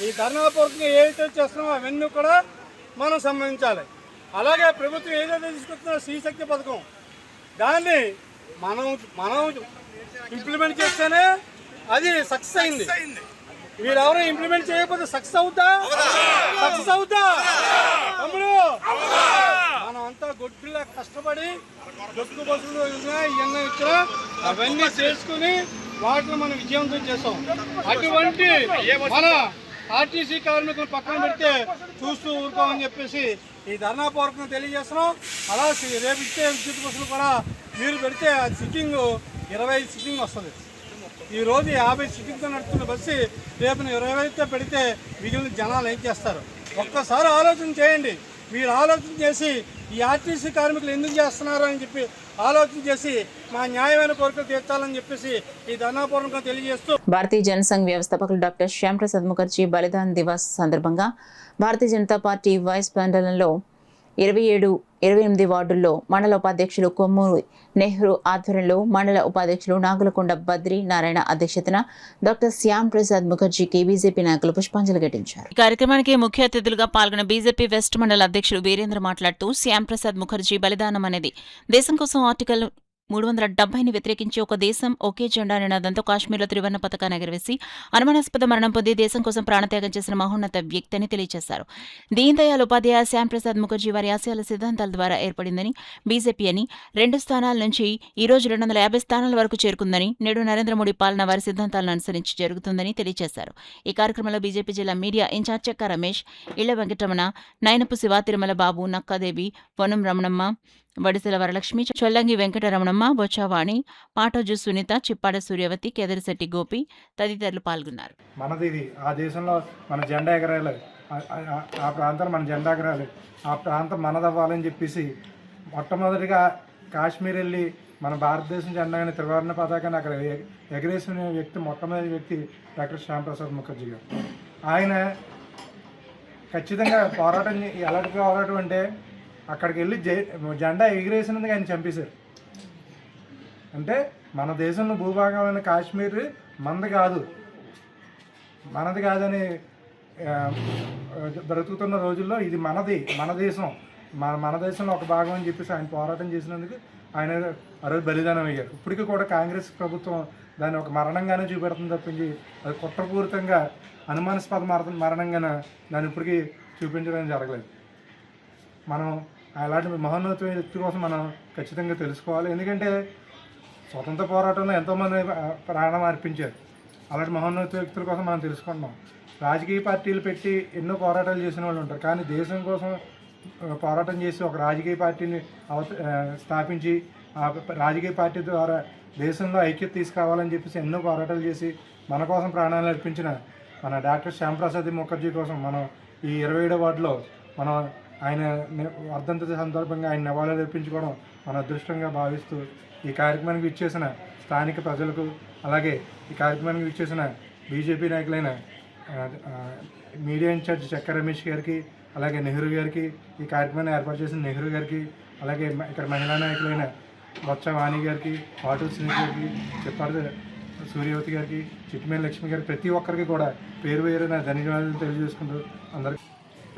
ఈ ధర్నాపూర్వకంగా ఏదైతే చేస్తున్నామో అవన్నీ కూడా మనం సంబంధించాలి. అలాగే ప్రభుత్వం ఏదైతే తీసుకొస్తున్నా శ్రీశక్తి పథకం, దాన్ని మనం ఇంప్లిమెంట్ చేస్తేనే అది సక్సెస్ అయింది. మీరు ఎవరో ఇంప్లిమెంట్ చేయకపోతే సక్సెస్ అవుతా? తమ్ముడు, మనం అంతా గొడ్డులా కష్టపడి దొక్కు బస్సులు ఇవన్నీ ఇచ్చినా అవన్నీ చేసుకుని వాటిని మనం విజయవంతం చేస్తాం. అటువంటి మన ఆర్టీసీ కార్మికులు పక్కన పెడితే చూస్తూ ఊరుకోమని చెప్పేసి ఈ ధర్నాపూర్వకంగా తెలియజేస్తున్నాం. అలా రేపు ఇచ్చే విద్యుత్ బస్సులు కూడా మీరు పెడితే అది సిట్టింగ్ 25 సిట్టింగ్ వస్తుంది. ఈరోజు 50 సిట్టింగ్తో నడుస్తున్న బస్సు రేపు 25తో పెడితే మిగిలిన జనాలు ఏం చేస్తారు? ఒక్కసారి ఆలోచన చేయండి. మీరు ఆలోచన చేసి ఈ ఆర్టీసీ కార్మికులు ఎందుకు చేస్తున్నారు అని చెప్పి ఆలోచన చేసి మా న్యాయమైన కోరికలు తీర్చాలని చెప్పేసి ఈ ధర్నాపూర్వకంగా తెలియజేస్తూ, భారతీయ జనసంఘ్ వ్యవస్థాపకులు డాక్టర్ శ్యామ్ ప్రసాద్ ముఖర్జీ బలిదాన్ దివస్ సందర్భంగా భారతీయ జనతా పార్టీ వైస్ మండలంలో 27-28 వార్డుల్లో మండల ఉపాధ్యక్షులు కొమ్మూరి నెహ్రూ ఆధ్వర్యంలో మండల ఉపాధ్యక్షులు నాగులకొండ బద్రీ నారాయణ అధ్యక్షతన డాక్టర్ శ్యామ్ ప్రసాద్ ముఖర్జీకి బీజేపీ నాయకులు పుష్పాంజలి ఘటించారు. ఈ కార్యక్రమానికి ముఖ్య అతిథులుగా పాల్గొన్న బీజేపీ వెస్ట్ మండల అధ్యక్షులు వీరేంద్ర మాట్లాడుతూ, శ్యామ్ ప్రసాద్ ముఖర్జీ బలిదానం అనేది దేశం కోసం ఆర్టికల్ 370ని వ్యతిరేకించి ఒక దేశం ఒకే జెండా నినాదంతో కాశ్మీర్లో త్రివర్ణ పతాకాన్ని ఎగరవేసి అనుమానాస్పద మరణం పొంది దేశం కోసం ప్రాణత్యాగం చేసిన మహోన్నత వ్యక్తి అని తెలియజేశారు. దీన్ దయాళ్ ఉపాధ్యాయ శ్యామ్ ప్రసాద్ ముఖర్జీ వారి ఆశయాల సిద్ధాంతాల ద్వారా ఏర్పడిందని, బీజేపీ అని 2 స్థానాల నుంచి ఈ రోజు 250 స్థానాల వరకు చేరుకుందని, నేడు నరేంద్ర మోడీ పాలన వారి సిద్ధాంతాలను అనుసరించి జరుగుతుందని తెలియజేశారు. ఈ కార్యక్రమంలో బీజేపీ జిల్లా మీడియా ఇన్ఛార్జ్ చెక్క రమేష్, ఇళ్ల వెంకటరమణ, నయనపు శివ, తిరుమల బాబు, నక్కాదేవి, పొన్నం రమణమ్మ, వడిసెల వరలక్ష్మి, చొల్లంగి వెంకటరమణమ్మ, బొచ్చావాణి, పాటోజు సునీత, చిప్పాడ సూర్యవతి, కేదరిశెట్టి గోపి తదితరులు పాల్గొన్నారు. మనది ఆ దేశంలో మన జెండా ఎగరాలి, ఆ ప్రాంతం మన జెండా ఎగరాలి, ఆ ప్రాంతం మనదవ్వాలని చెప్పేసి మొట్టమొదటిగా కాశ్మీర్ వెళ్ళి మన భారతదేశం జెండా త్రివర్ణ పతాకాన్ని అక్కడ ఎగరేసిన వ్యక్తి, మొట్టమొదటి వ్యక్తి డాక్టర్ శ్యామ్ ప్రసాద్ ముఖర్జీ గారు. ఆయన ఖచ్చితంగా పోరాటం, ఎలాంటి పోరాటం అంటే అక్కడికి వెళ్ళి జెండా ఎగిరేసినందుకు ఆయన చంపేశారు. అంటే మన దేశంలో భూభాగమైన కాశ్మీర్ మనది కాదని బ్రతుకుతున్న రోజుల్లో ఇది మన దేశం, మన దేశంలో ఒక భాగం అని చెప్పేసి ఆయన పోరాటం చేసినందుకు ఆయన ఆ రోజు బలిదానం అయ్యారు. ఇప్పటికీ కూడా కాంగ్రెస్ ప్రభుత్వం దాన్ని ఒక మరణంగానే చూపెడుతుంది తప్పించి అది కుట్రపూరితంగా అనుమానాస్పద మరణంగానే దాన్ని ఇప్పటికీ చూపించడం జరగలేదు. మనం అలాంటి మహోన్నతమైన వ్యక్తి కోసం మనం ఖచ్చితంగా తెలుసుకోవాలి. ఎందుకంటే స్వతంత్ర పోరాటంలో ఎంతోమంది ప్రాణం అర్పించారు. అలాంటి మహోన్నత వ్యక్తుల కోసం మనం తెలుసుకుంటున్నాం. రాజకీయ పార్టీలు పెట్టి ఎన్నో పోరాటాలు చేసిన వాళ్ళు ఉంటారు, కానీ దేశం కోసం పోరాటం చేసి ఒక రాజకీయ పార్టీని స్థాపించి ఆ రాజకీయ పార్టీ ద్వారా దేశంలో ఐక్యత తీసుకురావాలని చెప్పేసి ఎన్నో పోరాటాలు చేసి మన కోసం ప్రాణాలు అర్పించిన మన డాక్టర్ శ్యాంప్రసాద్ ముఖర్జీ కోసం మనం ఈ 27వ వార్డులో మనం ఆయన వర్ధంతి సందర్భంగా ఆయన నివాళులు అర్పించుకోవడం మన అదృష్టంగా భావిస్తూ ఈ కార్యక్రమానికి విచ్చేసిన స్థానిక ప్రజలకు, అలాగే ఈ కార్యక్రమానికి విచ్చేసిన బీజేపీ నాయకులైన మీడియా ఇన్ఛార్జ్ చెక్క రమేష్ గారికి, అలాగే నెహ్రూ గారికి, ఈ కార్యక్రమాన్ని ఏర్పాటు చేసిన నెహ్రూ గారికి, అలాగే ఇక్కడ మహిళా నాయకులైన బొత్స వాణి గారికి, పాటూరు శ్రీనివాస్ గారికి, చెప్పారు సూర్యవతి గారికి, చిట్టిమేల లక్ష్మి గారికి, ప్రతి ఒక్కరికి కూడా పేరు పేరున ధన్యవాదాలు తెలియజేసుకుంటూ అందరికీ.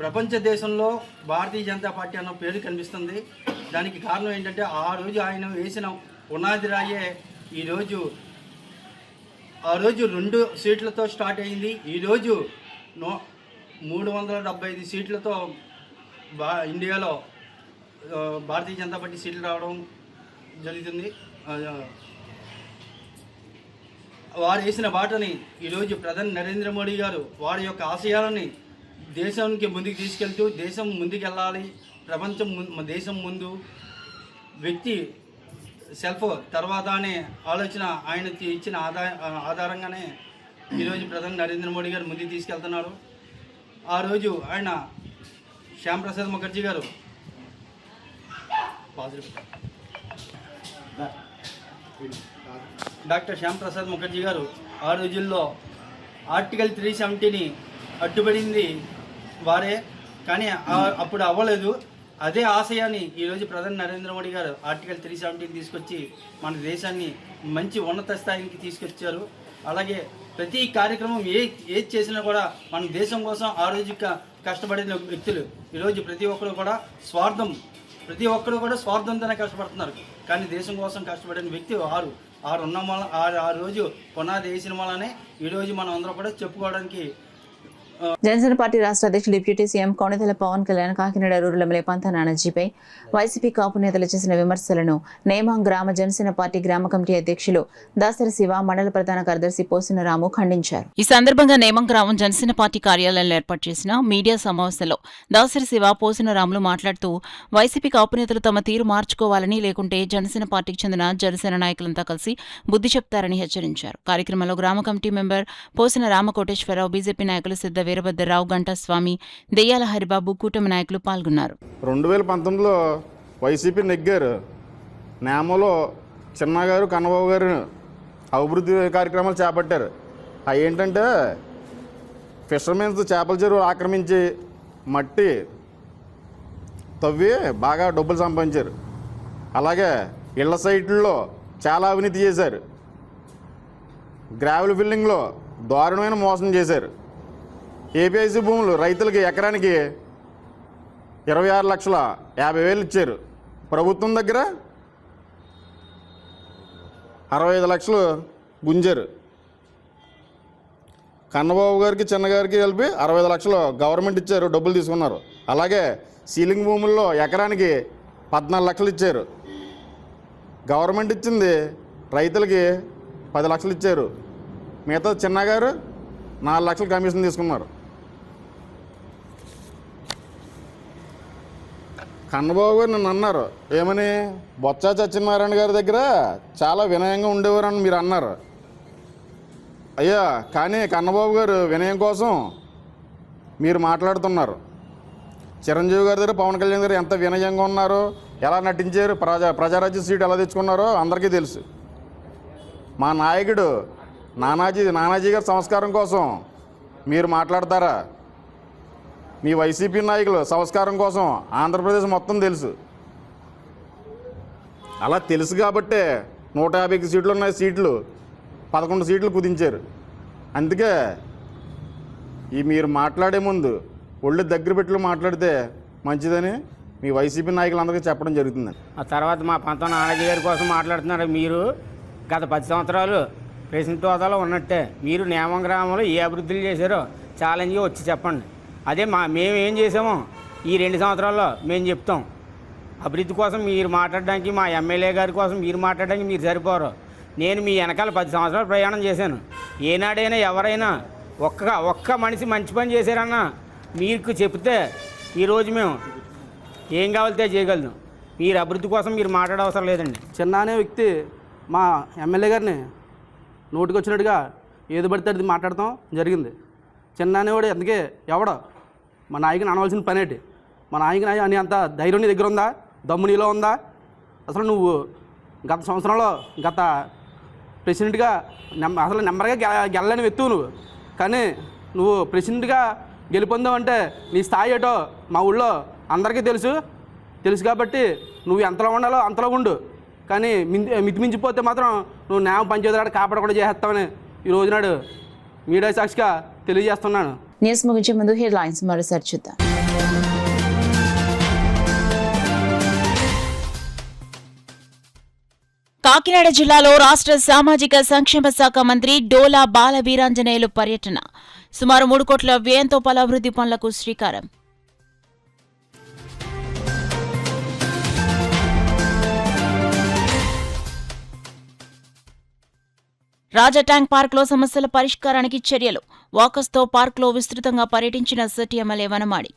ప్రపంచ దేశంలో భారతీయ జనతా పార్టీ అన్న పేరు కనిపిస్తుంది. దానికి కారణం ఏంటంటే ఆ రోజు ఆయన వేసిన పునాది రాయే ఆ రోజు 2 సీట్లతో స్టార్ట్ అయింది. ఈరోజు 375 సీట్లతో ఇండియాలో భారతీయ జనతా పార్టీ సీట్లు రావడం జరుగుతుంది. వారు వేసిన బాటని ఈరోజు ప్రధాని నరేంద్ర మోడీ గారు వారి యొక్క ఆశయాలని దేశానికి ముందుకు తీసుకెళ్తూ దేశం ముందుకెళ్ళాలి, దేశం ముందు వ్యక్తి సెల్ఫ్ తర్వాత అనే ఆలోచన ఆయన ఇచ్చిన ఆధారంగానే ఈరోజు ప్రధాని నరేంద్ర మోడీ గారు ముందుకు తీసుకెళ్తున్నారు. ఆ రోజు ఆయన శ్యాంప్రసాద్ ముఖర్జీ గారు డాక్టర్ శ్యాంప్రసాద్ ముఖర్జీ గారు ఆ రోజుల్లో ఆర్టికల్ 370ని అడ్డుపడింది వారే, కానీ అప్పుడు అవ్వలేదు. అదే ఆశయాన్ని ఈరోజు ప్రధాని నరేంద్ర మోడీ గారు ఆర్టికల్ 370ని తీసుకొచ్చి మన దేశాన్ని మంచి ఉన్నత స్థాయికి తీసుకొచ్చారు. అలాగే ప్రతి కార్యక్రమం ఏది చేసినా కూడా మన దేశం కోసం ఆ రోజు కష్టపడిన వ్యక్తులు ఈరోజు ప్రతి ఒక్కరు కూడా స్వార్థంతోనే కష్టపడుతున్నారు. కానీ దేశం కోసం కష్టపడిన వ్యక్తి ఆ రోజు పునాది వేసిన వల్లనే ఈరోజు మనం అందరం కూడా చెప్పుకోవడానికి. జనసేన పార్టీ రాష్ట్ర అధ్యక్షులు deputy CM Konidela Pawan Kalyan Kakinada rural MLA Pantha నానాజీపై వైసీపీ కాపు నేతలు చేసిన విమర్శలను నేమాం గ్రామ జనసేన పార్టీ గ్రామ కమిటీ అధ్యక్షులు దాసరి శివ, మండల ప్రధాన కార్యదర్శి పోసిన రాము ఖండించారు. ఈ సందర్భంగా నేమాం గ్రామం జనసేన పార్టీ కార్యాలయంలో ఏర్పాటు చేసిన మీడియా సమావేశంలో దాసరి శివ, పోసిన రాములు మాట్లాడుతూ వైసీపీ కాపు నేతలు తమ తీరు మార్చుకోవాలని, లేకుంటే జనసేన పార్టీకి చెందిన జనసేన నాయకులంతా కలిసి బుద్ధి చెప్తారని హెచ్చరించారు. కార్యక్రమంలో గ్రామ కమిటీ మెంబర్ పోసిన రామకోటేశ్వరరావు, బీజేపీ నాయకులు సిద్ధ వీరభద్రరావు, గంటస్వామి, దెయ్యాల హరిబాబు, కూటమి నాయకులు పాల్గొన్నారు. 2019లో వైసీపీ నెగ్గారు. నేమలో చిన్నగారు, కన్నబాబు గారు అభివృద్ధి కార్యక్రమాలు చేపట్టారు. అవి ఏంటంటే ఫిషర్మెన్స్ చేపల చెరువు ఆక్రమించి మట్టి తవ్వి బాగా డబ్బులు సంపాదించారు. అలాగే ఇళ్ల సైట్లలో చాలా అవినీతి చేశారు. గ్రావెల్ ఫిల్లింగ్లో దారుణమైన మోసం చేశారు. ఏపీఐసీ భూములు రైతులకి ఎకరానికి 26,50,000 ఇచ్చారు. ప్రభుత్వం దగ్గర 65 లక్షలు గుంజారు. కన్నబాబు గారికి, చిన్నగారికి కలిపి 65 లక్షలు గవర్నమెంట్ ఇచ్చారు, డబ్బులు తీసుకున్నారు. అలాగే సీలింగ్ భూముల్లో ఎకరానికి 14 లక్షలు ఇచ్చారు. గవర్నమెంట్ ఇచ్చింది రైతులకి 10 లక్షలు ఇచ్చారు. మిగతా చిన్నగారు 4 లక్షలు కమిషన్ తీసుకున్నారు. కన్నబాబు గారు నన్ను అన్నారు, ఏమని, బొత్స సత్యనారాయణ గారి దగ్గర చాలా వినయంగా ఉండేవారని మీరు అన్నారు. అయ్యా, కానీ కన్నబాబు గారు వినయం కోసం మీరు మాట్లాడుతున్నారు. చిరంజీవి గారి దగ్గర పవన్ కళ్యాణ్ గారు ఎంత వినయంగా ఉన్నారో, ఎలా నటించారు, ప్రజారాజ్య సీట్ ఎలా తెచ్చుకున్నారో అందరికీ తెలుసు. మా నాయకుడు నానాజీ గారి సంస్కారం కోసం మీరు మాట్లాడతారా? మీ వైసీపీ నాయకులు సంస్కారం కోసం ఆంధ్రప్రదేశ్ మొత్తం తెలుసు. అలా తెలుసు కాబట్టే 150 సీట్లు ఉన్న సీట్లు 11 సీట్లు కుదించారు. అందుకే మీరు మాట్లాడే ముందు ఒళ్ళు దగ్గర పెట్టి మాట్లాడితే మంచిదని మీ వైసీపీ నాయకులందరికీ చెప్పడం జరుగుతుంది. ఆ తర్వాత మా పంత నానాజీ గారి కోసం మాట్లాడుతున్నారు. మీరు గత 10 సంవత్సరాలు ప్రెసిడెంట్ హోదాలో ఉన్నట్టే మీరు నేమం గ్రామంలో ఏ అభివృద్ధులు చేశారో ఛాలెంజ్గా వచ్చి చెప్పండి. అదే మేము ఏం చేసామో ఈ 2 సంవత్సరాల్లో మేము చెప్తాం. అభివృద్ధి కోసం మీరు మాట్లాడడానికి, మా ఎమ్మెల్యే గారి కోసం మీరు మాట్లాడడానికి మీరు సరిపోరు. నేను మీ వెనకాల 10 సంవత్సరాలు ప్రయాణం చేశాను. ఏనాడైనా ఎవరైనా ఒక్క మనిషి మంచి పని చేశారన్నా మీకు చెప్తే ఈరోజు మేము ఏం కావాలితే చేయగలను. మీరు అభివృద్ధి కోసం మీరు మాట్లాడవసరం లేదండి. చిన్న అనే వ్యక్తి మా ఎమ్మెల్యే గారిని నోటికి వచ్చినట్టుగా ఏది పడితే అది మాట్లాడటం జరిగింది. చిన్న అనేవాడు ఎందుకే ఎవడో మా నాయకుని అనవలసిన పని ఏంటి? మా నాయకుని అని అంత ధైర్యం నీ దగ్గర ఉందా? దమ్ము నీలో ఉందా? అసలు నువ్వు గత సంవత్సరంలో గత ప్రెసిడెంట్గా అసలు నెంబర్గా గెలని వ్యక్తువు నువ్వు. కానీ నువ్వు ప్రెసిడెంట్గా గెలుపొందావంటే నీ స్థాయి ఏటో మా ఊళ్ళో అందరికీ తెలుసు కాబట్టి నువ్వు ఎంతలో ఉండాలో అంతలో ఉండు. కానీ మితిమించిపోతే మాత్రం నువ్వు న్యాయం పంచేదాడు కాపాడకుండా చేస్తావని ఈ రోజునాడు మీడియా సాక్షిగా తెలియజేస్తున్నాను. న్యూస్ ముగించే ముందు హెడ్లైన్స్ మరోసారి చూద్దాం. కాకినాడ జిల్లాలో రాష్ట్ర సామాజిక సంక్షేమ శాఖ మంత్రి డోలా బాల వీరాంజనేయులు పర్యటన. సుమారు 3 కోట్ల వ్యయంతో పలు అభివృద్ధి పనులకు శ్రీకారం. రాజా ట్యాంక్ పార్క్లో సమస్యల పరిష్కారానికి చర్యలు. వాకర్స్తో పార్క్లో విస్తృతంగా పర్యటించిన సిటీ ఎమ్మెల్యే వనమాడి.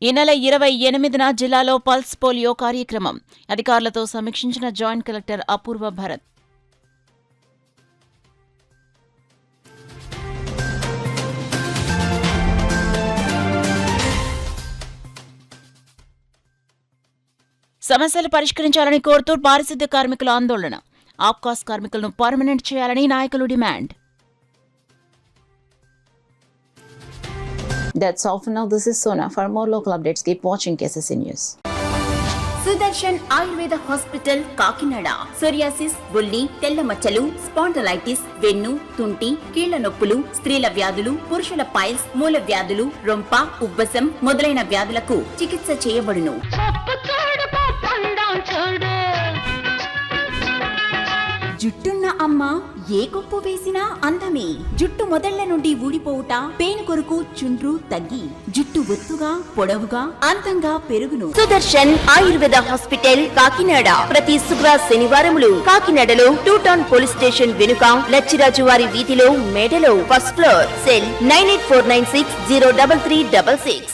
ఈ నెల 28న జిల్లాలో పల్స్ పోలియో కార్యక్రమం. అధికారులతో సమీక్షించిన జాయింట్ కలెక్టర్ అపూర్వ భరత్. సమస్యలు పరిష్కరించాలని కోరుతూ పారిశుద్ధ్య కార్మికుల ఆందోళన. ఆప్కాస్ కార్మికులను పర్మనెంట్ చేయాలని నాయకులు demand. That's all for now. This is Sona. For more local updates, keep watching KCC News. Sudarshan Ayurveda hospital Kakinada. Psoriasis, బొల్లి, తెల్ల మచ్చలు, స్పాండలైటిస్, వెన్ను, తుంటి, కీళ్ల నొప్పులు, స్త్రీల వ్యాధులు, పురుషుల పైల్స్, మూల వ్యాధులు, రొంప, ఉబ్బసం మొదలైన వ్యాధులకు చికిత్స చేయబడును. జుట్టున్న అమ్మ ఏ కొప్పు వేసినా అందమే. జుట్టు మొదళ్ల నుండి ఊడిపోవుట, పేను కొరకు చుండ్రు తగ్గి జుట్టు ఒత్తుగా పొడవుగా అందంగా పెరుగును. సుదర్శన్ ఆయుర్వేద హాస్పిటల్ కాకినాడ. ప్రతి శుక్ర శనివారములు కాకినాడలో 2 టౌన్ పోలీస్ స్టేషన్ వెనుక లచ్చిరాజు వారి వీధిలో మేడలో 1st ఫ్లోర్. సెల్ 9849603366.